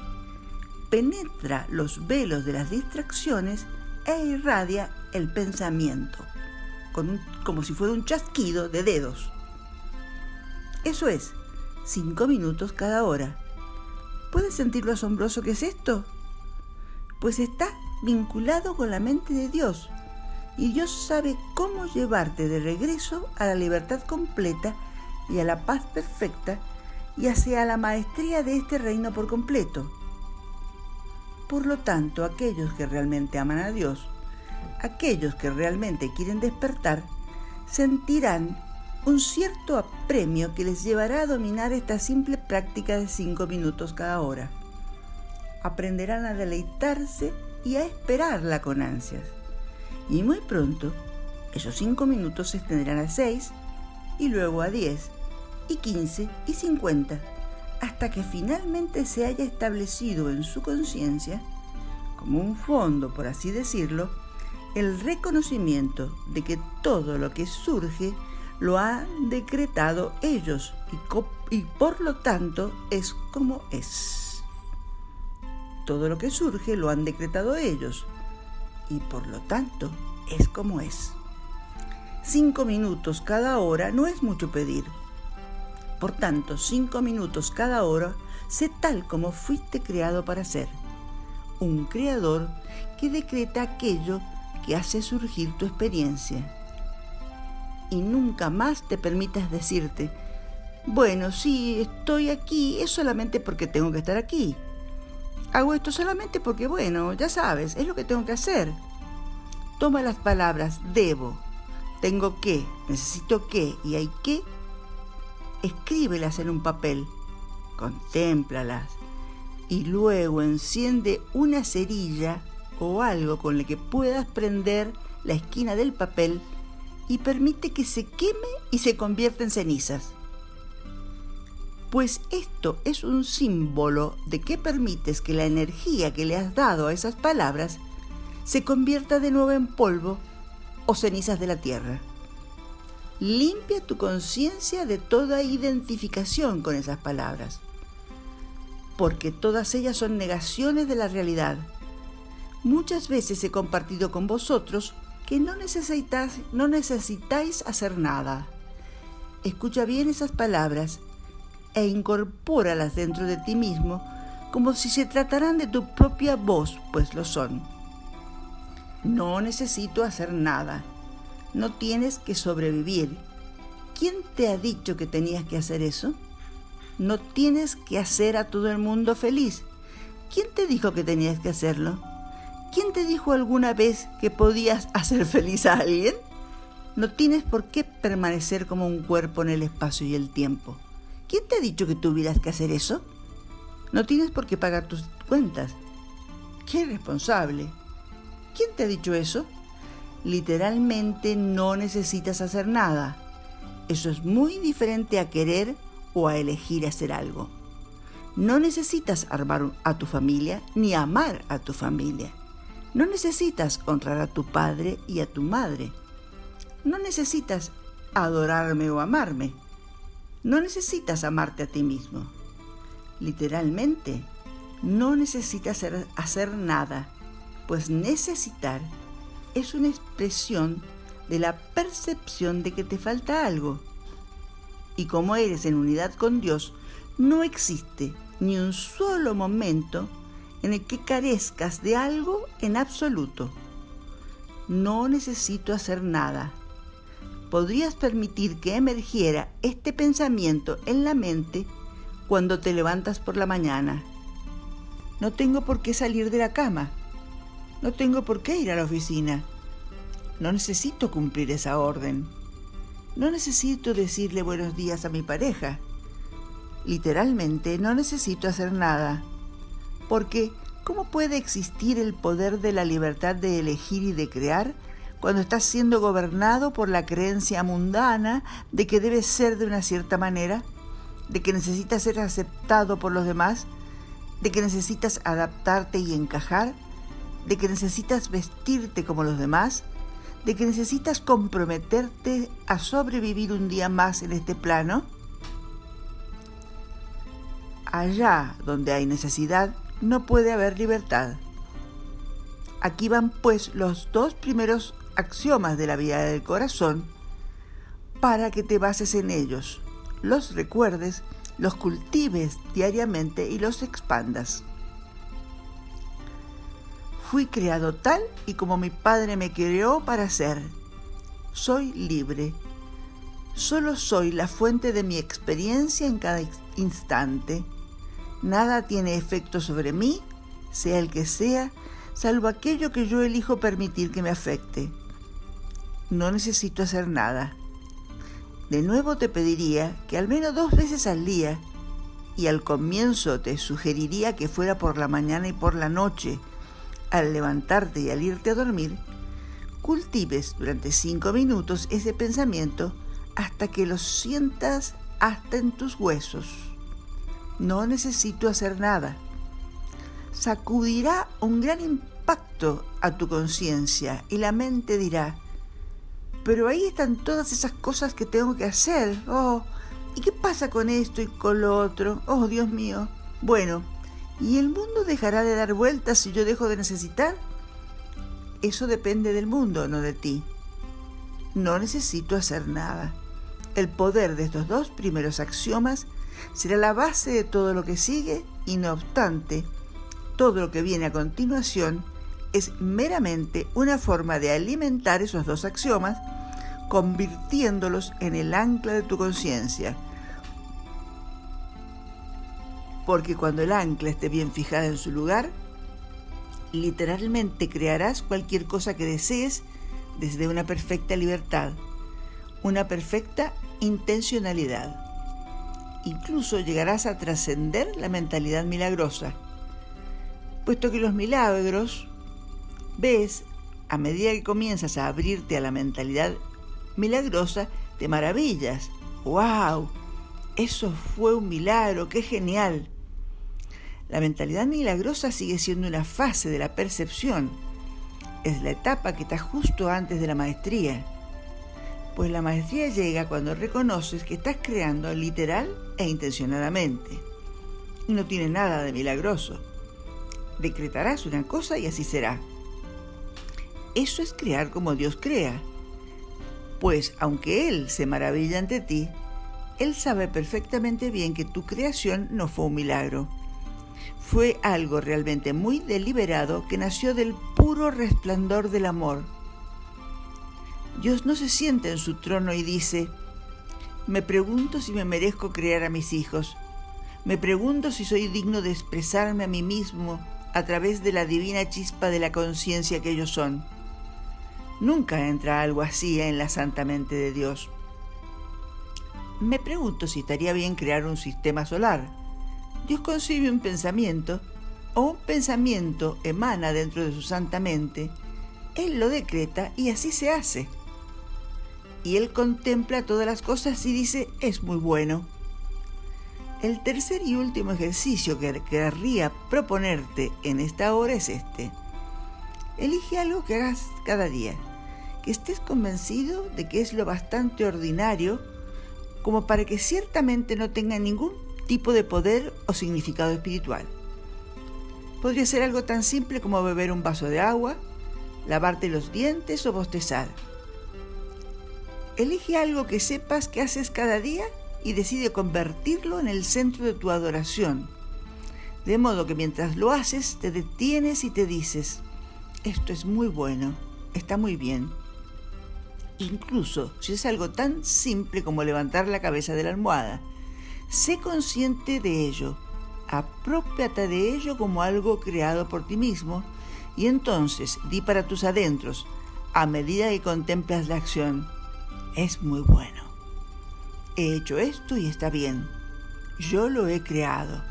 penetra los velos de las distracciones e irradia el pensamiento, como si fuera un chasquido de dedos. Eso es, 5 minutos cada hora. ¿Puedes sentir lo asombroso que es esto? Pues está vinculado con la mente de Dios, y Dios sabe cómo llevarte de regreso a la libertad completa y a la paz perfecta y hacia la maestría de este reino por completo. Por lo tanto, aquellos que realmente aman a Dios, aquellos que realmente quieren despertar, sentirán un cierto apremio que les llevará a dominar esta simple práctica de 5 minutos cada hora. Aprenderán a deleitarse y a esperarla con ansias. Y muy pronto, esos 5 minutos se extenderán a 6, y luego a 10, y 15, y 50, hasta que finalmente se haya establecido en su conciencia, como un fondo, por así decirlo, el reconocimiento de que todo lo que surge lo han decretado ellos y por lo tanto es como es. Todo lo que surge lo han decretado ellos y por lo tanto es como es. 5 minutos cada hora no es mucho pedir. Por tanto, 5 minutos cada hora, sé tal como fuiste creado para ser. Un creador que decreta aquello que hace surgir tu experiencia. Y nunca más te permitas decirte, bueno, sí, estoy aquí, es solamente porque tengo que estar aquí. Hago esto solamente porque, bueno, ya sabes, es lo que tengo que hacer. Toma las palabras debo, tengo que, necesito que y hay que, escríbelas en un papel, contémplalas y luego enciende una cerilla o algo con el que puedas prender la esquina del papel y permite que se queme y se convierta en cenizas. Pues esto es un símbolo de que permites que la energía que le has dado a esas palabras se convierta de nuevo en polvo o cenizas de la tierra. Limpia tu conciencia de toda identificación con esas palabras, porque todas ellas son negaciones de la realidad. Muchas veces he compartido con vosotros que no necesitáis hacer nada. Escucha bien esas palabras e incorpóralas dentro de ti mismo como si se trataran de tu propia voz, pues lo son. No necesito hacer nada. No tienes que sobrevivir. ¿Quién te ha dicho que tenías que hacer eso? No tienes que hacer a todo el mundo feliz. ¿Quién te dijo que tenías que hacerlo? ¿Quién te dijo alguna vez que podías hacer feliz a alguien? No tienes por qué permanecer como un cuerpo en el espacio y el tiempo. ¿Quién te ha dicho que tuvieras que hacer eso? No tienes por qué pagar tus cuentas. ¡Qué irresponsable! ¿Quién te ha dicho eso? Literalmente no necesitas hacer nada. Eso es muy diferente a querer o a elegir hacer algo. No necesitas armar a tu familia ni amar a tu familia. No necesitas honrar a tu padre y a tu madre. No necesitas adorarme o amarme. No necesitas amarte a ti mismo. Literalmente, no necesitas hacer nada, pues necesitar es una expresión de la percepción de que te falta algo. Y como eres en unidad con Dios, no existe ni un solo momento en el que carezcas de algo en absoluto. No necesito hacer nada. Podrías permitir que emergiera este pensamiento en la mente cuando te levantas por la mañana. No tengo por qué salir de la cama. No tengo por qué ir a la oficina. No necesito cumplir esa orden. No necesito decirle buenos días a mi pareja. Literalmente no necesito hacer nada. Porque, ¿cómo puede existir el poder de la libertad de elegir y de crear cuando estás siendo gobernado por la creencia mundana de que debes ser de una cierta manera? ¿De que necesitas ser aceptado por los demás? ¿De que necesitas adaptarte y encajar? ¿De que necesitas vestirte como los demás? ¿De que necesitas comprometerte a sobrevivir un día más en este plano? Allá donde hay necesidad, no puede haber libertad. Aquí van pues los dos primeros axiomas de la vida del corazón para que te bases en ellos, los recuerdes, los cultives diariamente y los expandas. Fui creado tal y como mi Padre me creó para ser. Soy libre. Solo soy la fuente de mi experiencia en cada instante. Nada tiene efecto sobre mí, sea el que sea, salvo aquello que yo elijo permitir que me afecte. No necesito hacer nada. De nuevo te pediría que al menos 2 veces al día, y al comienzo te sugeriría que fuera por la mañana y por la noche, al levantarte y al irte a dormir, cultives durante 5 minutos ese pensamiento hasta que lo sientas hasta en tus huesos. No necesito hacer nada. Sacudirá un gran impacto a tu conciencia y la mente dirá: pero ahí están todas esas cosas que tengo que hacer. Oh, ¿y qué pasa con esto y con lo otro? Oh, Dios mío. Bueno, ¿y el mundo dejará de dar vueltas si yo dejo de necesitar? Eso depende del mundo, no de ti. No necesito hacer nada. El poder de estos 2 primeros axiomas será la base de todo lo que sigue y, no obstante, todo lo que viene a continuación es meramente una forma de alimentar esos 2 axiomas, convirtiéndolos en el ancla de tu conciencia. Porque cuando el ancla esté bien fijada en su lugar, literalmente crearás cualquier cosa que desees desde una perfecta libertad, una perfecta intencionalidad. Incluso llegarás a trascender la mentalidad milagrosa, puesto que los milagros, ves, a medida que comienzas a abrirte a la mentalidad milagrosa, te maravillas. ¡Wow! Eso fue un milagro, ¡qué genial! La mentalidad milagrosa sigue siendo una fase de la percepción. Es la etapa que está justo antes de la maestría. Pues la maestría llega cuando reconoces que estás creando literal e intencionadamente. Y no tiene nada de milagroso. Decretarás una cosa y así será. Eso es crear como Dios crea. Pues aunque Él se maravilla ante ti, Él sabe perfectamente bien que tu creación no fue un milagro. Fue algo realmente muy deliberado que nació del puro resplandor del amor. Dios no se sienta en su trono y dice: me pregunto si me merezco crear a mis hijos. Me pregunto si soy digno de expresarme a mí mismo a través de la divina chispa de la conciencia que ellos son. Nunca entra algo así en la santa mente de Dios. Me pregunto si estaría bien crear un sistema solar. Dios concibe un pensamiento, o un pensamiento emana dentro de su santa mente. Él lo decreta y así se hace. Y Él contempla todas las cosas y dice, es muy bueno. El tercer y último ejercicio que querría proponerte en esta hora es este. Elige algo que hagas cada día, que estés convencido de que es lo bastante ordinario como para que ciertamente no tenga ningún tipo de poder o significado espiritual. Podría ser algo tan simple como beber un vaso de agua, lavarte los dientes o bostezar. Elige algo que sepas que haces cada día y decide convertirlo en el centro de tu adoración. De modo que mientras lo haces, te detienes y te dices, esto es muy bueno, está muy bien. Incluso si es algo tan simple como levantar la cabeza de la almohada, sé consciente de ello, aprópiate de ello como algo creado por ti mismo y entonces di para tus adentros, a medida que contemplas la acción, es muy bueno. He hecho esto y está bien. Yo lo he creado.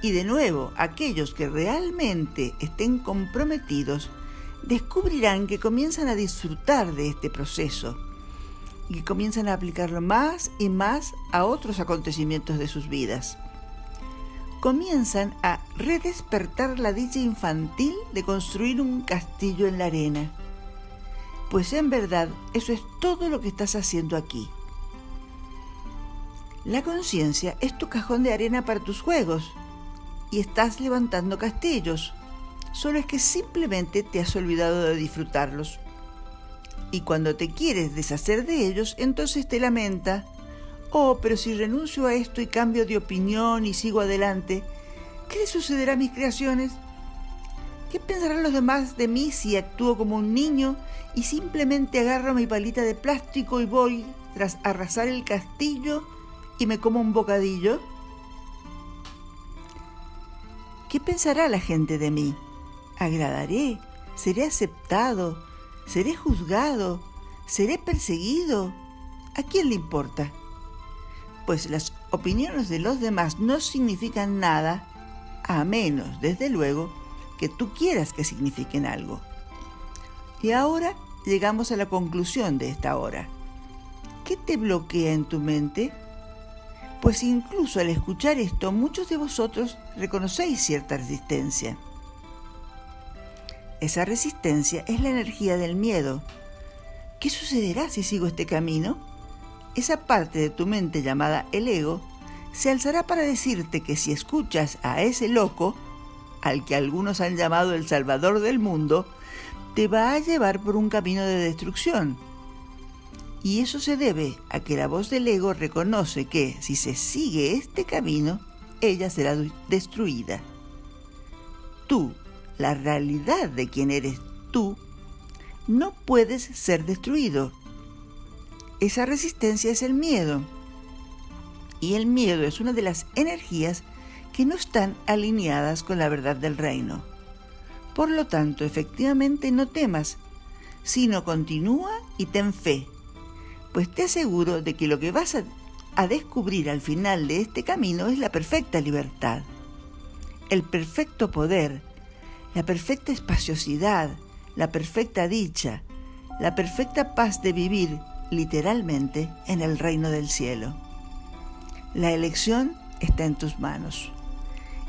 Y de nuevo, aquellos que realmente estén comprometidos descubrirán que comienzan a disfrutar de este proceso y que comienzan a aplicarlo más y más a otros acontecimientos de sus vidas. Comienzan a redespertar la dicha infantil de construir un castillo en la arena. Pues en verdad, eso es todo lo que estás haciendo aquí. La conciencia es tu cajón de arena para tus juegos y estás levantando castillos. Solo es que simplemente te has olvidado de disfrutarlos. Y cuando te quieres deshacer de ellos, entonces te lamenta. Oh, pero si renuncio a esto y cambio de opinión y sigo adelante, ¿qué le sucederá a mis creaciones? ¿Qué pensarán los demás de mí si actúo como un niño y simplemente agarro mi palita de plástico y voy tras arrasar el castillo y me como un bocadillo? ¿Qué pensará la gente de mí? ¿Agradaré? ¿Seré aceptado? ¿Seré juzgado? ¿Seré perseguido? ¿A quién le importa? Pues las opiniones de los demás no significan nada, a menos, desde luego, que tú quieras que signifiquen algo. Y ahora llegamos a la conclusión de esta hora. ¿Qué te bloquea en tu mente? Pues incluso al escuchar esto, muchos de vosotros reconocéis cierta resistencia. Esa resistencia es la energía del miedo. ¿Qué sucederá si sigo este camino? Esa parte de tu mente llamada el ego se alzará para decirte que si escuchas a ese loco, al que algunos han llamado el Salvador del mundo, te va a llevar por un camino de destrucción. Y eso se debe a que la voz del ego reconoce que, si se sigue este camino, ella será destruida. Tú, la realidad de quien eres tú, no puedes ser destruido. Esa resistencia es el miedo. Y el miedo es una de las energías que no están alineadas con la verdad del reino. Por lo tanto, efectivamente no temas, sino continúa y ten fe. Pues te aseguro de que lo que vas a descubrir al final de este camino es la perfecta libertad, el perfecto poder, la perfecta espaciosidad, la perfecta dicha, la perfecta paz de vivir literalmente en el reino del cielo. La elección está en tus manos.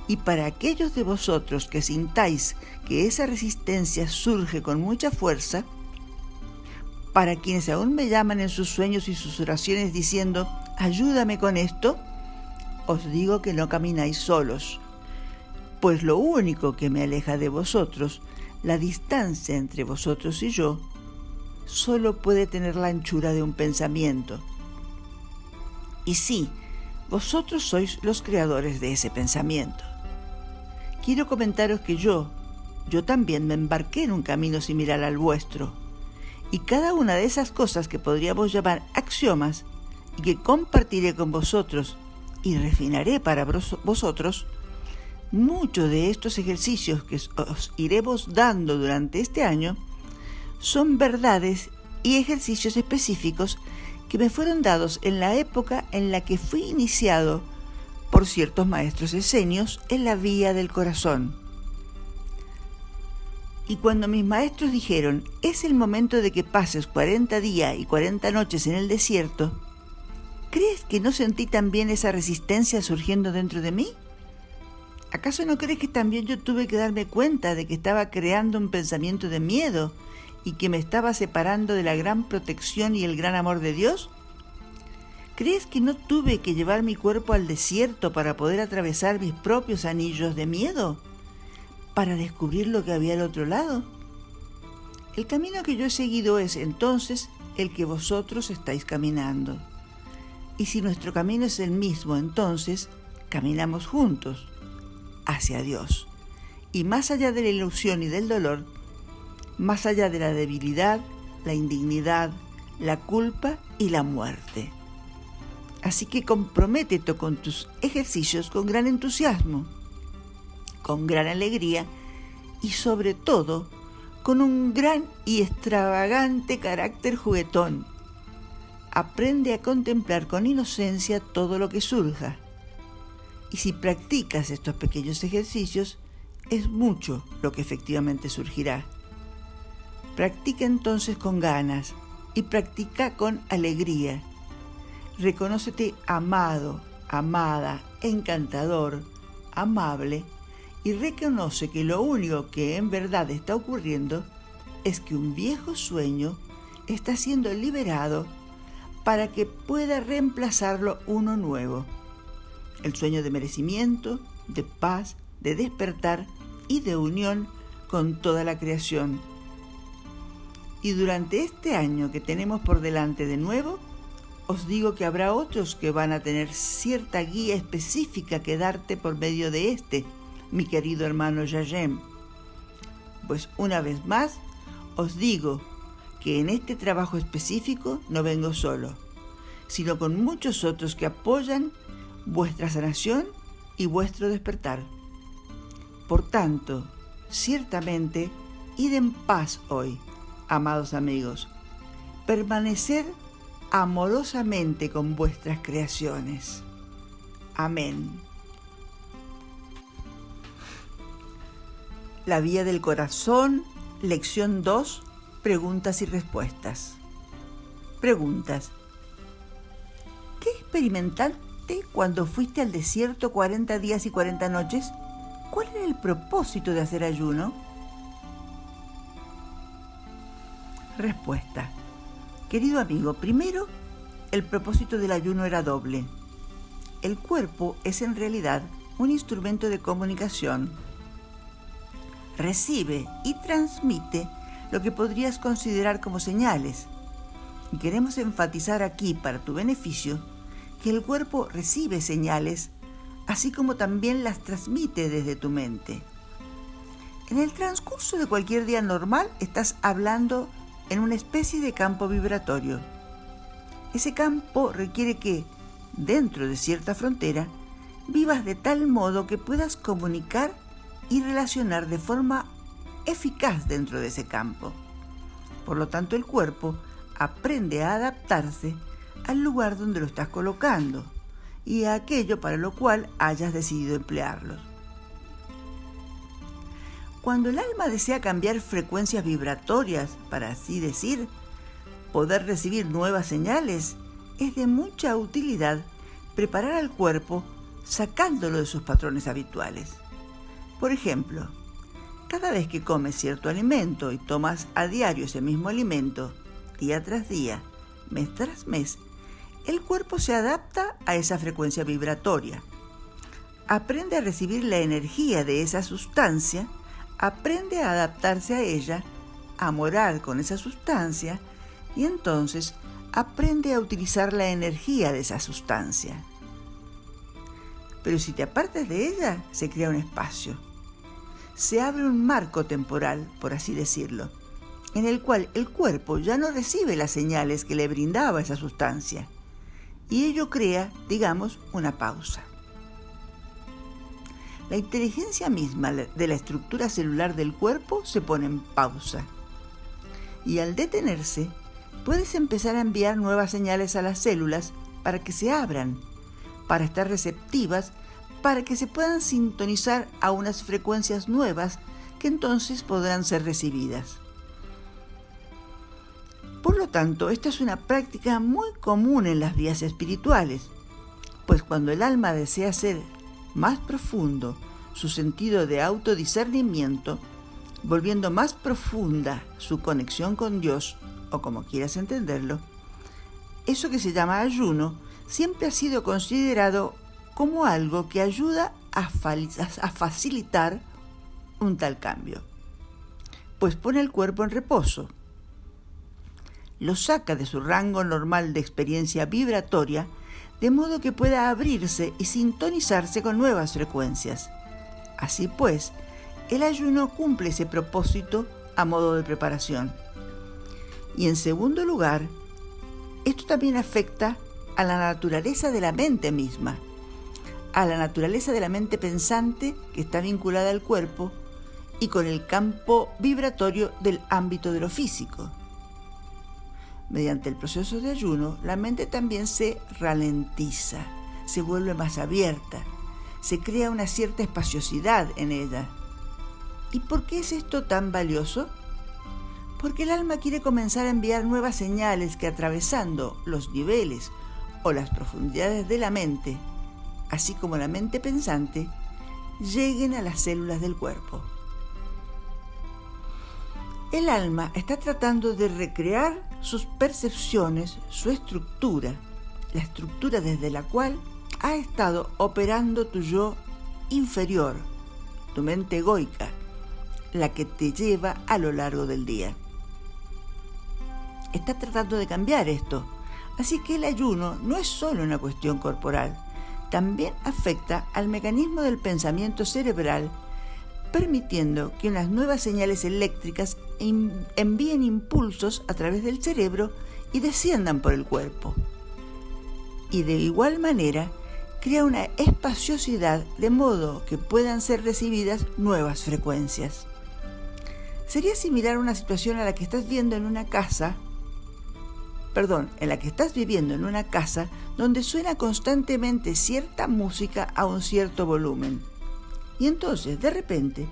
Y para aquellos de vosotros que sintáis que esa resistencia surge con mucha fuerza, para quienes aún me llaman en sus sueños y sus oraciones diciendo, ayúdame con esto, os digo que no camináis solos, pues lo único que me aleja de vosotros, la distancia entre vosotros y yo, solo puede tener la anchura de un pensamiento. Y sí, vosotros sois los creadores de ese pensamiento. Quiero comentaros que yo también me embarqué en un camino similar al vuestro, y cada una de esas cosas que podríamos llamar axiomas y que compartiré con vosotros y refinaré para vosotros, Muchos de estos ejercicios que os iremos dando durante este año son verdades y ejercicios específicos que me fueron dados en la época en la que fui iniciado por ciertos maestros esenios en la vía del corazón. Y cuando mis maestros dijeron, es el momento de que pases 40 días y 40 noches en el desierto, ¿crees que no sentí también esa resistencia surgiendo dentro de mí? ¿Acaso no crees que también yo tuve que darme cuenta de que estaba creando un pensamiento de miedo y que me estaba separando de la gran protección y el gran amor de Dios? ¿Crees que no tuve que llevar mi cuerpo al desierto para poder atravesar mis propios anillos de miedo? ¿Para descubrir lo que había al otro lado? El camino que yo he seguido es entonces el que vosotros estáis caminando. Y si nuestro camino es el mismo, entonces caminamos juntos hacia Dios. Y más allá de la ilusión y del dolor, más allá de la debilidad, la indignidad, la culpa y la muerte. Así que comprométete con tus ejercicios con gran entusiasmo, con gran alegría y sobre todo con un gran y extravagante carácter juguetón. Aprende a contemplar con inocencia todo lo que surja. Y si practicas estos pequeños ejercicios, es mucho lo que efectivamente surgirá. Practica entonces con ganas y practica con alegría. Reconócete amado, amada, encantador, amable y reconoce que lo único que en verdad está ocurriendo es que un viejo sueño está siendo liberado para que pueda reemplazarlo uno nuevo. El sueño de merecimiento, de paz, de despertar y de unión con toda la creación. Y durante este año que tenemos por delante de nuevo, os digo que habrá otros que van a tener cierta guía específica que darte por medio de mi querido hermano Yayem. Pues una vez más, os digo que en este trabajo específico no vengo solo, sino con muchos otros que apoyan vuestra sanación y vuestro despertar. Por tanto, ciertamente, id en paz hoy, amados amigos, permaneced amorosamente con vuestras creaciones. Amén. La vía del corazón, lección 2, preguntas y respuestas. Preguntas. ¿Qué experimentaste cuando fuiste al desierto 40 días y 40 noches? ¿Cuál era el propósito de hacer ayuno? Respuesta. Querido amigo, primero, el propósito del ayuno era doble. El cuerpo es en realidad un instrumento de comunicación. Recibe y transmite lo que podrías considerar como señales. Y queremos enfatizar aquí, para tu beneficio, que el cuerpo recibe señales, así como también las transmite desde tu mente. En el transcurso de cualquier día normal, estás hablando en una especie de campo vibratorio. Ese campo requiere que, dentro de cierta frontera, vivas de tal modo que puedas comunicar y relacionar de forma eficaz dentro de ese campo. Por lo tanto, el cuerpo aprende a adaptarse al lugar donde lo estás colocando y a aquello para lo cual hayas decidido emplearlo. Cuando el alma desea cambiar frecuencias vibratorias, para así decir, poder recibir nuevas señales, es de mucha utilidad preparar al cuerpo sacándolo de sus patrones habituales. Por ejemplo, cada vez que comes cierto alimento y tomas a diario ese mismo alimento, día tras día, mes tras mes, el cuerpo se adapta a esa frecuencia vibratoria. Aprende a recibir la energía de esa sustancia, aprende a adaptarse a ella, a morar con esa sustancia y entonces aprende a utilizar la energía de esa sustancia. Pero si te apartas de ella, se crea un espacio. Se abre un marco temporal, por así decirlo, en el cual el cuerpo ya no recibe las señales que le brindaba esa sustancia. Y ello crea, digamos, una pausa. la inteligencia misma de la estructura celular del cuerpo se pone en pausa. Y al detenerse, puedes empezar a enviar nuevas señales a las células para que se abran, para estar receptivas, para que se puedan sintonizar a unas frecuencias nuevas que entonces podrán ser recibidas. Por lo tanto, esta es una práctica muy común en las vías espirituales, pues cuando el alma desea hacer más profundo su sentido de autodiscernimiento, volviendo más profunda su conexión con Dios, o como quieras entenderlo, eso que se llama ayuno siempre ha sido considerado como algo que ayuda a facilitar un tal cambio, pues pone el cuerpo en reposo, lo saca de su rango normal de experiencia vibratoria, de modo que pueda abrirse y sintonizarse con nuevas frecuencias. Así pues, el ayuno cumple ese propósito a modo de preparación. Y en segundo lugar, esto también afecta a la naturaleza de la mente misma, a la naturaleza de la mente pensante que está vinculada al cuerpo y con el campo vibratorio del ámbito de lo físico. Mediante el proceso de ayuno, la mente también se ralentiza, se vuelve más abierta, se crea una cierta espaciosidad en ella. ¿Y por qué es esto tan valioso? Porque el alma quiere comenzar a enviar nuevas señales que, atravesando los niveles o las profundidades de la mente, así como la mente pensante, lleguen a las células del cuerpo. El alma está tratando de recrear sus percepciones, su estructura, la estructura desde la cual ha estado operando tu yo inferior, tu mente egoica, la que te lleva a lo largo del día. Está tratando de cambiar esto, así que el ayuno no es solo una cuestión corporal, también afecta al mecanismo del pensamiento cerebral, permitiendo que unas nuevas señales eléctricas envíen impulsos a través del cerebro y desciendan por el cuerpo. Y de igual manera, crea una espaciosidad de modo que puedan ser recibidas nuevas frecuencias. Sería similar a una situación a la que estás viendo en una casa, en la que estás viviendo en una casa donde suena constantemente cierta música a un cierto volumen. Y entonces, de repente,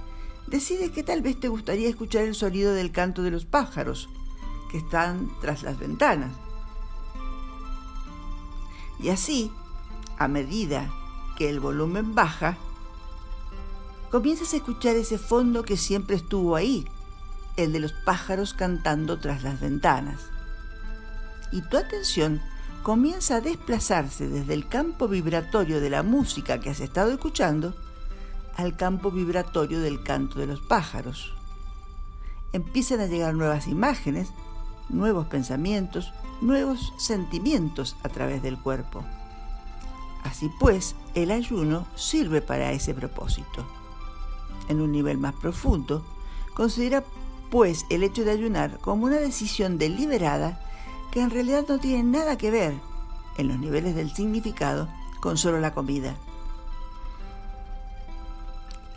decides que tal vez te gustaría escuchar el sonido del canto de los pájaros que están tras las ventanas. Y así, a medida que el volumen baja, comienzas a escuchar ese fondo que siempre estuvo ahí, el de los pájaros cantando tras las ventanas. Y tu atención comienza a desplazarse desde el campo vibratorio de la música que has estado escuchando al campo vibratorio del canto de los pájaros. Empiezan a llegar nuevas imágenes, nuevos pensamientos, nuevos sentimientos a través del cuerpo. Así pues, el ayuno sirve para ese propósito. En un nivel más profundo, considera pues el hecho de ayunar como una decisión deliberada que en realidad no tiene nada que ver, en los niveles del significado, con solo la comida.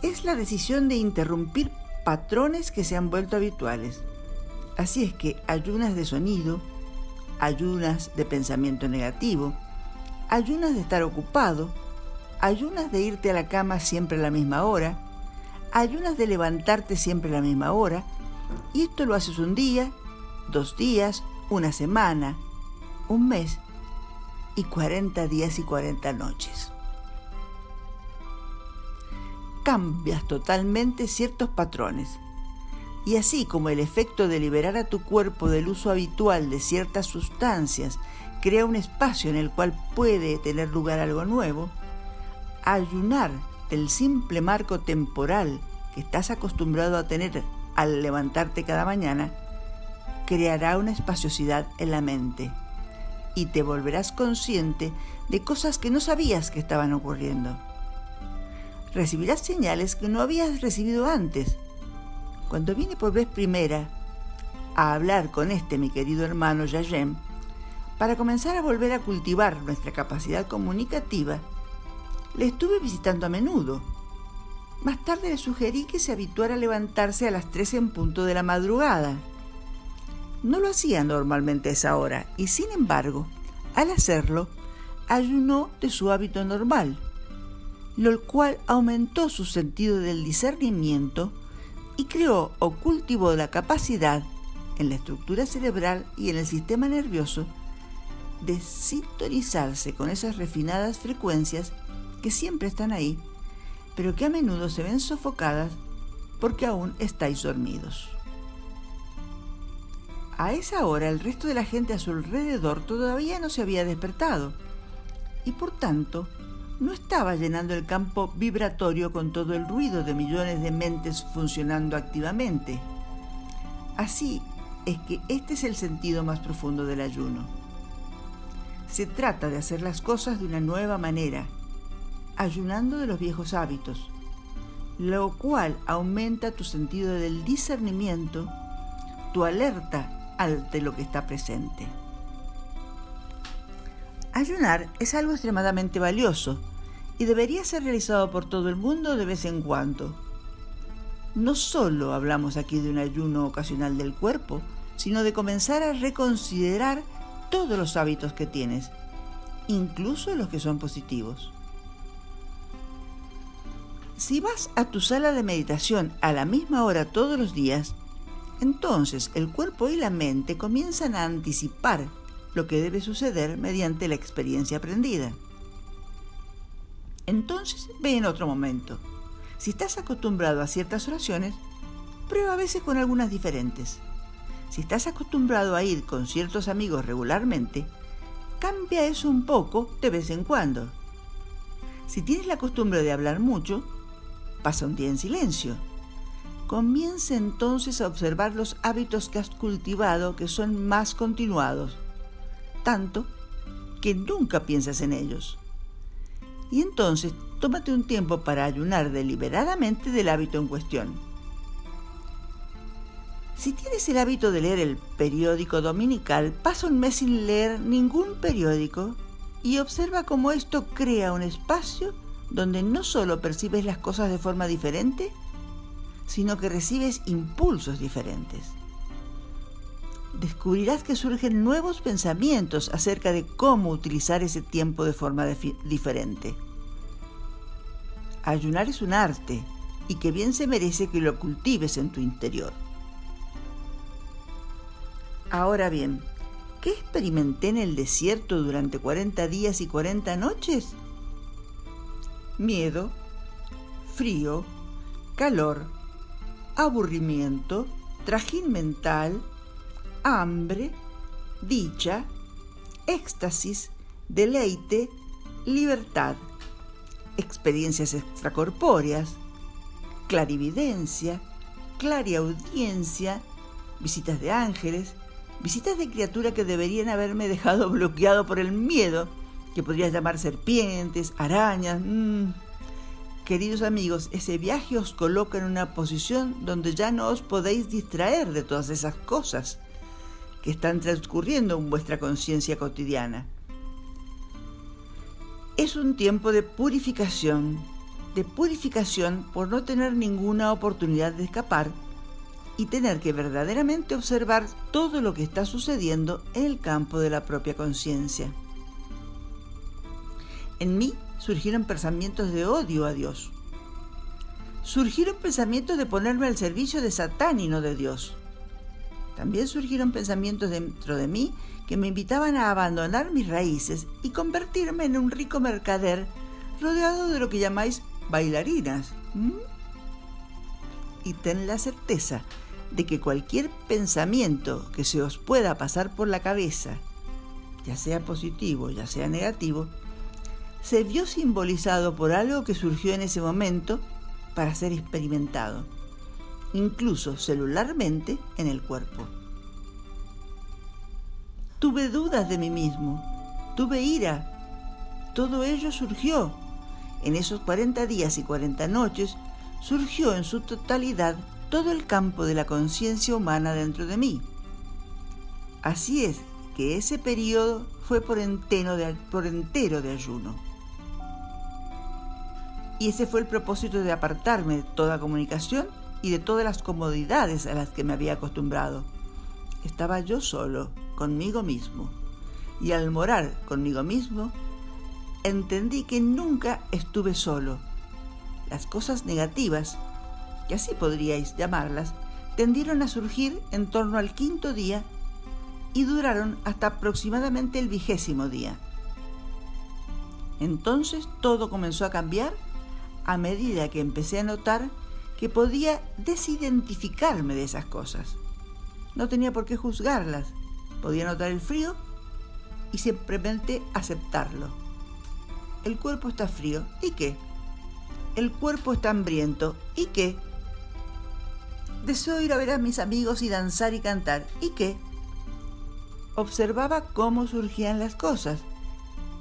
Es la decisión de interrumpir patrones que se han vuelto habituales. Así es que ayunas de sonido, ayunas de pensamiento negativo, ayunas de estar ocupado, ayunas de irte a la cama siempre a la misma hora, ayunas de levantarte siempre a la misma hora, y esto lo haces un día, 2 días, una semana, un mes y 40 días y 40 noches. Cambias totalmente ciertos patrones. Y así como el efecto de liberar a tu cuerpo del uso habitual de ciertas sustancias crea un espacio en el cual puede tener lugar algo nuevo, ayunar del simple marco temporal que estás acostumbrado a tener al levantarte cada mañana creará una espaciosidad en la mente y te volverás consciente de cosas que no sabías que estaban ocurriendo. Recibirás señales que no habías recibido antes. Cuando vine por vez primera a hablar con mi querido hermano Yayem, para comenzar a volver a cultivar nuestra capacidad comunicativa, le estuve visitando a menudo. Más tarde le sugerí que se habituara a levantarse a las 3 en punto de la madrugada. No lo hacía normalmente a esa hora y, sin embargo, al hacerlo, ayunó de su hábito normal, lo cual aumentó su sentido del discernimiento y creó o cultivó la capacidad en la estructura cerebral y en el sistema nervioso de sintonizarse con esas refinadas frecuencias que siempre están ahí, pero que a menudo se ven sofocadas porque aún estáis dormidos. A esa hora el resto de la gente a su alrededor todavía no se había despertado y por tanto no estaba llenando el campo vibratorio con todo el ruido de millones de mentes funcionando activamente. Así es que este es el sentido más profundo del ayuno. Se trata de hacer las cosas de una nueva manera, ayunando de los viejos hábitos, lo cual aumenta tu sentido del discernimiento, tu alerta ante lo que está presente. Ayunar es algo extremadamente valioso y debería ser realizado por todo el mundo de vez en cuando. No solo hablamos aquí de un ayuno ocasional del cuerpo, sino de comenzar a reconsiderar todos los hábitos que tienes, incluso los que son positivos. Si vas a tu sala de meditación a la misma hora todos los días, entonces el cuerpo y la mente comienzan a anticipar lo que debe suceder mediante la experiencia aprendida. Entonces ve en otro momento. Si estás acostumbrado a ciertas oraciones, prueba a veces con algunas diferentes. Si estás acostumbrado a ir con ciertos amigos regularmente, cambia eso un poco de vez en cuando. Si tienes la costumbre de hablar mucho, pasa un día en silencio. Comienza entonces a observar los hábitos que has cultivado que son más continuados, tanto que nunca piensas en ellos. Y entonces tómate un tiempo para ayunar deliberadamente del hábito en cuestión. Si tienes el hábito de leer el periódico dominical, pasa un mes sin leer ningún periódico y observa cómo esto crea un espacio donde no solo percibes las cosas de forma diferente, sino que recibes impulsos diferentes. Descubrirás que surgen nuevos pensamientos acerca de cómo utilizar ese tiempo de forma diferente. Ayunar es un arte y que bien se merece que lo cultives en tu interior. Ahora bien, ¿qué experimenté en el desierto durante 40 días y 40 noches? Miedo, frío, calor, aburrimiento, trajín mental, hambre, dicha, éxtasis, deleite, libertad, experiencias extracorpóreas, clarividencia, clariaudiencia, visitas de ángeles, visitas de criaturas que deberían haberme dejado bloqueado por el miedo, que podría llamar serpientes, arañas. Queridos amigos, ese viaje os coloca en una posición donde ya no os podéis distraer de todas esas cosas que están transcurriendo en vuestra conciencia cotidiana. Es un tiempo de purificación por no tener ninguna oportunidad de escapar y tener que verdaderamente observar todo lo que está sucediendo en el campo de la propia conciencia. En mí surgieron pensamientos de odio a Dios. Surgieron pensamientos de ponerme al servicio de Satán y no de Dios. También surgieron pensamientos dentro de mí que me invitaban a abandonar mis raíces y convertirme en un rico mercader rodeado de lo que llamáis bailarinas. Y ten la certeza de que cualquier pensamiento que se os pueda pasar por la cabeza, ya sea positivo, ya sea negativo, se vio simbolizado por algo que surgió en ese momento para ser experimentado, incluso celularmente en el cuerpo. Tuve dudas de mí mismo, tuve ira, todo ello surgió. En esos 40 días y 40 noches surgió en su totalidad todo el campo de la conciencia humana dentro de mí. Así es que ese periodo fue por entero de ayuno. Y ese fue el propósito de apartarme de toda comunicación y de todas las comodidades a las que me había acostumbrado. Estaba yo solo, conmigo mismo. Y al morar conmigo mismo, entendí que nunca estuve solo. Las cosas negativas, que así podríais llamarlas, tendieron a surgir en torno al 5.º día y duraron hasta aproximadamente el 20.º día. Entonces todo comenzó a cambiar a medida que empecé a notar que podía desidentificarme de esas cosas. No tenía por qué juzgarlas, podía notar el frío y simplemente aceptarlo. El cuerpo está frío, ¿y qué? El cuerpo está hambriento, ¿y qué? Deseo ir a ver a mis amigos y danzar y cantar, ¿y qué? Observaba cómo surgían las cosas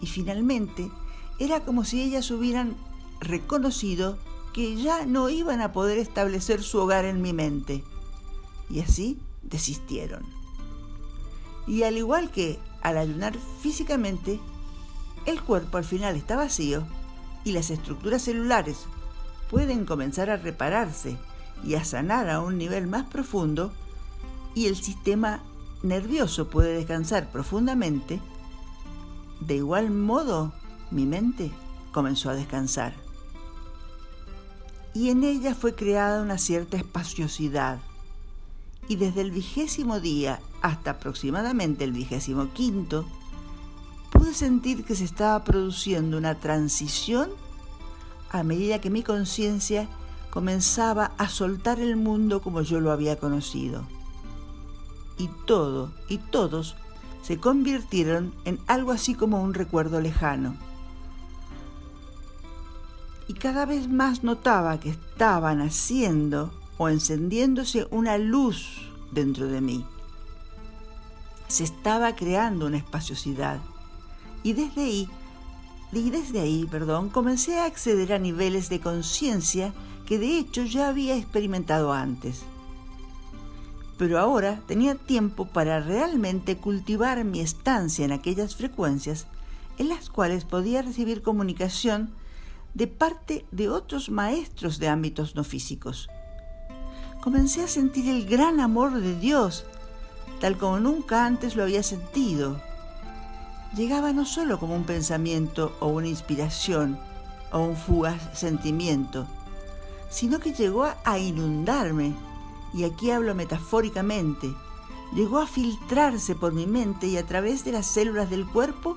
y finalmente era como si ellas hubieran reconocido que ya no iban a poder establecer su hogar en mi mente y así desistieron. Y al igual que al ayunar físicamente, el cuerpo al final está vacío y las estructuras celulares pueden comenzar a repararse y a sanar a un nivel más profundo y el sistema nervioso puede descansar profundamente, de igual modo mi mente comenzó a descansar. Y en ella fue creada una cierta espaciosidad. Y desde el 20.º día hasta aproximadamente el 25.º, pude sentir que se estaba produciendo una transición a medida que mi conciencia comenzaba a soltar el mundo como yo lo había conocido. Y todo y todos se convirtieron en algo así como un recuerdo lejano. Y cada vez más notaba que estaba naciendo o encendiéndose una luz dentro de mí. Se estaba creando una espaciosidad. Y desde ahí, comencé a acceder a niveles de conciencia que de hecho ya había experimentado antes. Pero ahora tenía tiempo para realmente cultivar mi estancia en aquellas frecuencias en las cuales podía recibir comunicación de parte de otros maestros de ámbitos no físicos. Comencé a sentir el gran amor de Dios, tal como nunca antes lo había sentido. Llegaba no solo como un pensamiento o una inspiración o un fugaz sentimiento, sino que llegó a inundarme, y aquí hablo metafóricamente, llegó a filtrarse por mi mente y a través de las células del cuerpo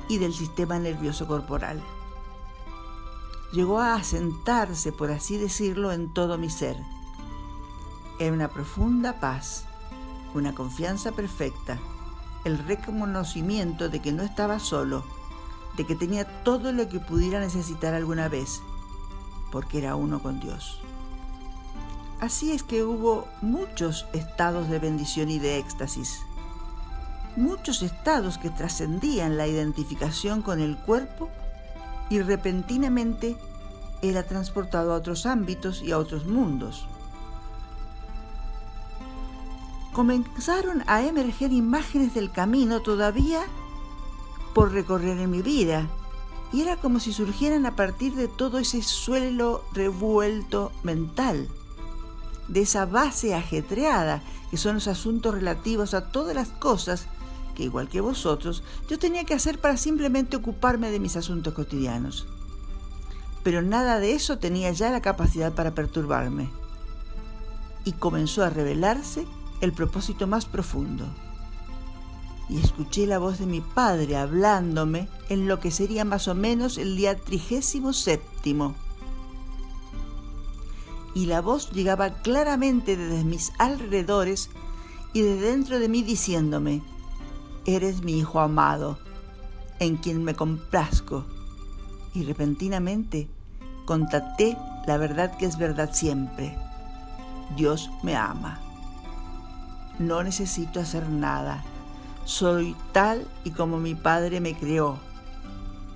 y del sistema nervioso corporal. Llegó a asentarse, por así decirlo, en todo mi ser. Era una profunda paz, una confianza perfecta, el reconocimiento de que no estaba solo, de que tenía todo lo que pudiera necesitar alguna vez, porque era uno con Dios. Así es que hubo muchos estados de bendición y de éxtasis, muchos estados que trascendían la identificación con el cuerpo y repentinamente era transportado a otros ámbitos y a otros mundos. Comenzaron a emerger imágenes del camino todavía por recorrer en mi vida, y era como si surgieran a partir de todo ese suelo revuelto mental, de esa base ajetreada que son los asuntos relativos a todas las cosas que, igual que vosotros, yo tenía que hacer para simplemente ocuparme de mis asuntos cotidianos. Pero nada de eso tenía ya la capacidad para perturbarme. Y comenzó a revelarse el propósito más profundo. Y escuché la voz de mi padre hablándome en lo que sería más o menos el día 37º. Y la voz llegaba claramente desde mis alrededores y de dentro de mí diciéndome: eres mi hijo amado, en quien me complazco. Y repentinamente constaté la verdad que es verdad siempre. Dios me ama. No necesito hacer nada. Soy tal y como mi Padre me creó.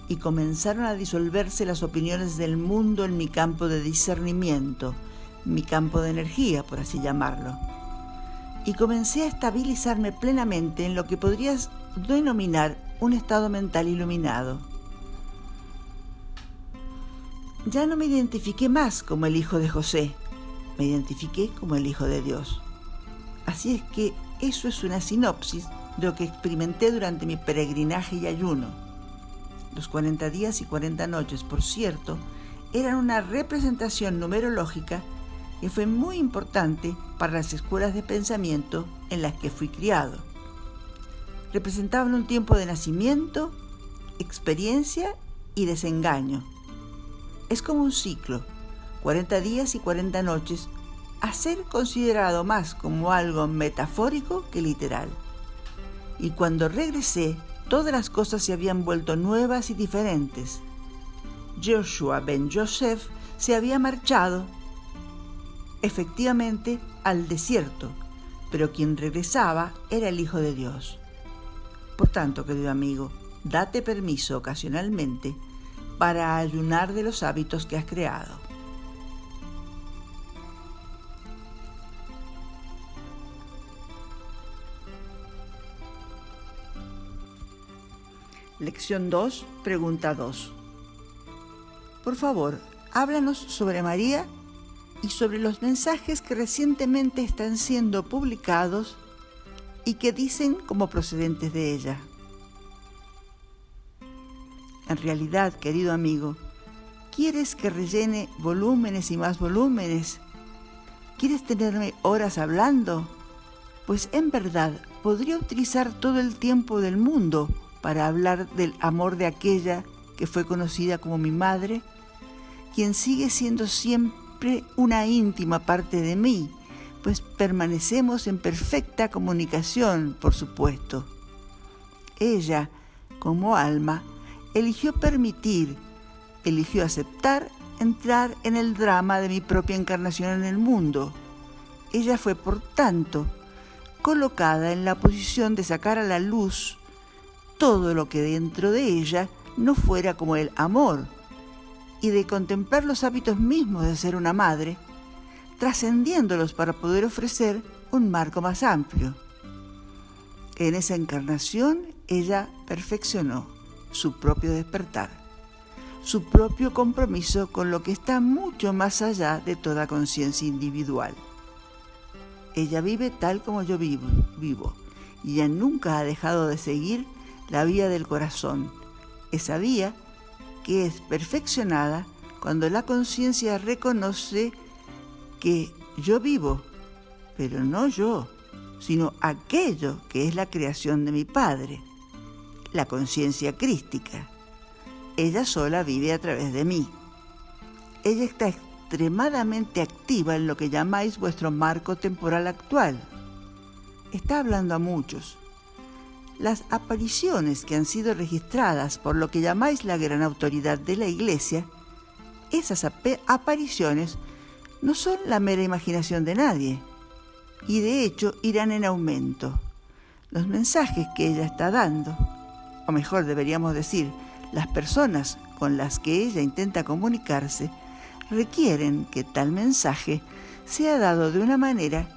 Y comenzaron a disolverse las opiniones del mundo en mi campo de discernimiento, mi campo de energía, por así llamarlo. Y comencé a estabilizarme plenamente en lo que podrías denominar un estado mental iluminado. Ya no me identifiqué más como el hijo de José, me identifiqué como el hijo de Dios. Así es que eso es una sinopsis de lo que experimenté durante mi peregrinaje y ayuno. Los 40 días y 40 noches, por cierto, eran una representación numerológica que fue muy importante para las escuelas de pensamiento en las que fui criado. Representaban un tiempo de nacimiento, experiencia y desengaño. Es como un ciclo, 40 días y 40 noches, a ser considerado más como algo metafórico que literal. Y cuando regresé, todas las cosas se habían vuelto nuevas y diferentes. Joshua ben Joseph se había marchado, efectivamente, al desierto, pero quien regresaba era el Hijo de Dios. Por tanto, querido amigo, date permiso ocasionalmente para ayunar de los hábitos que has creado. Lección 2, pregunta 2. Por favor, háblanos sobre María y sobre los mensajes que recientemente están siendo publicados y que dicen como procedentes de ella. En realidad, querido amigo, ¿quieres que rellene volúmenes y más volúmenes? ¿Quieres tenerme horas hablando? Pues en verdad podría utilizar todo el tiempo del mundo para hablar del amor de aquella que fue conocida como mi madre, quien sigue siendo siempre una íntima parte de mí, pues permanecemos en perfecta comunicación, por supuesto. Ella, como alma, eligió aceptar entrar en el drama de mi propia encarnación en el mundo. Ella fue, por tanto, colocada en la posición de sacar a la luz todo lo que dentro de ella no fuera como el amor, y de contemplar los hábitos mismos de ser una madre, trascendiéndolos para poder ofrecer un marco más amplio. En esa encarnación, ella perfeccionó su propio despertar, su propio compromiso con lo que está mucho más allá de toda conciencia individual. Ella vive tal como yo vivo, y ella nunca ha dejado de seguir la vía del corazón, esa vía que es perfeccionada cuando la conciencia reconoce que yo vivo, pero no yo, sino aquello que es la creación de mi Padre, la conciencia crística. Ella sola vive a través de mí. Ella está extremadamente activa en lo que llamáis vuestro marco temporal actual. Está hablando a muchos. Las apariciones que han sido registradas por lo que llamáis la gran autoridad de la Iglesia, esas apariciones no son la mera imaginación de nadie, y de hecho irán en aumento. Los mensajes que ella está dando, o mejor deberíamos decir, las personas con las que ella intenta comunicarse, requieren que tal mensaje sea dado de una manera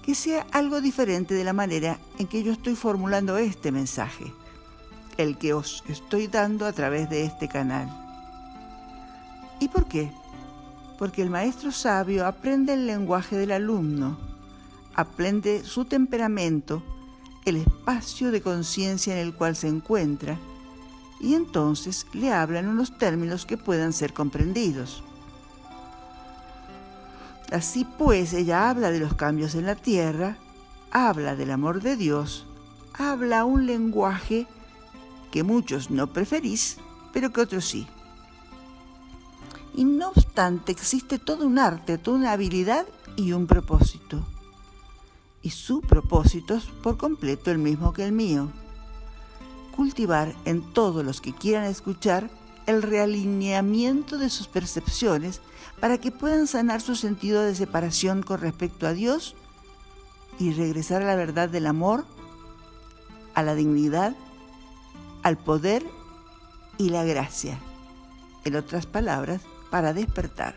que sea algo diferente de la manera en que yo estoy formulando este mensaje, el que os estoy dando a través de este canal. ¿Y por qué? Porque el maestro sabio aprende el lenguaje del alumno, aprende su temperamento, el espacio de conciencia en el cual se encuentra, y entonces le habla en unos términos que puedan ser comprendidos. Así pues, ella habla de los cambios en la tierra, habla del amor de Dios, habla un lenguaje que muchos no preferís, pero que otros sí. Y no obstante, existe todo un arte, toda una habilidad y un propósito. Y su propósito es por completo el mismo que el mío. Cultivar en todos los que quieran escuchar el realineamiento de sus percepciones para que puedan sanar su sentido de separación con respecto a Dios y regresar a la verdad del amor, a la dignidad, al poder y la gracia. En otras palabras, para despertar.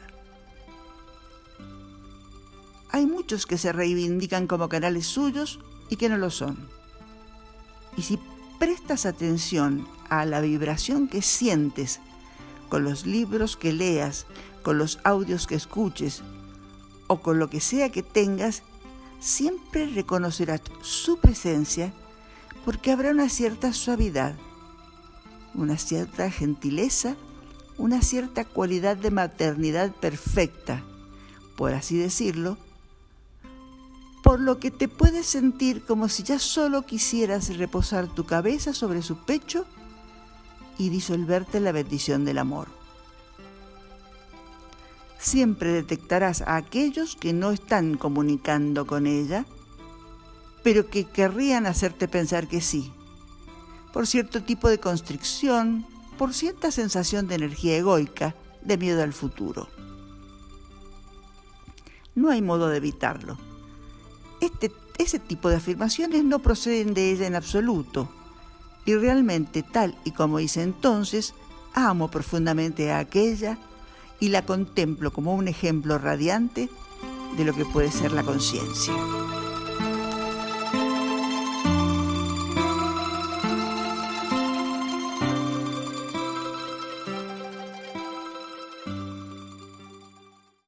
Hay muchos que se reivindican como canales suyos y que no lo son. Y si prestas atención a la vibración que sientes con los libros que leas, con los audios que escuches o con lo que sea que tengas, siempre reconocerás su presencia porque habrá una cierta suavidad, una cierta gentileza, una cierta cualidad de maternidad perfecta, por así decirlo, por lo que te puedes sentir como si ya solo quisieras reposar tu cabeza sobre su pecho y disolverte en la bendición del amor. Siempre detectarás a aquellos que no están comunicando con ella, pero que querrían hacerte pensar que sí, por cierto tipo de constricción, por cierta sensación de energía egoica, de miedo al futuro. No hay modo de evitarlo. Ese tipo de afirmaciones no proceden de ella en absoluto, y realmente, tal y como dice entonces, amo profundamente a aquella y la contemplo como un ejemplo radiante de lo que puede ser la conciencia.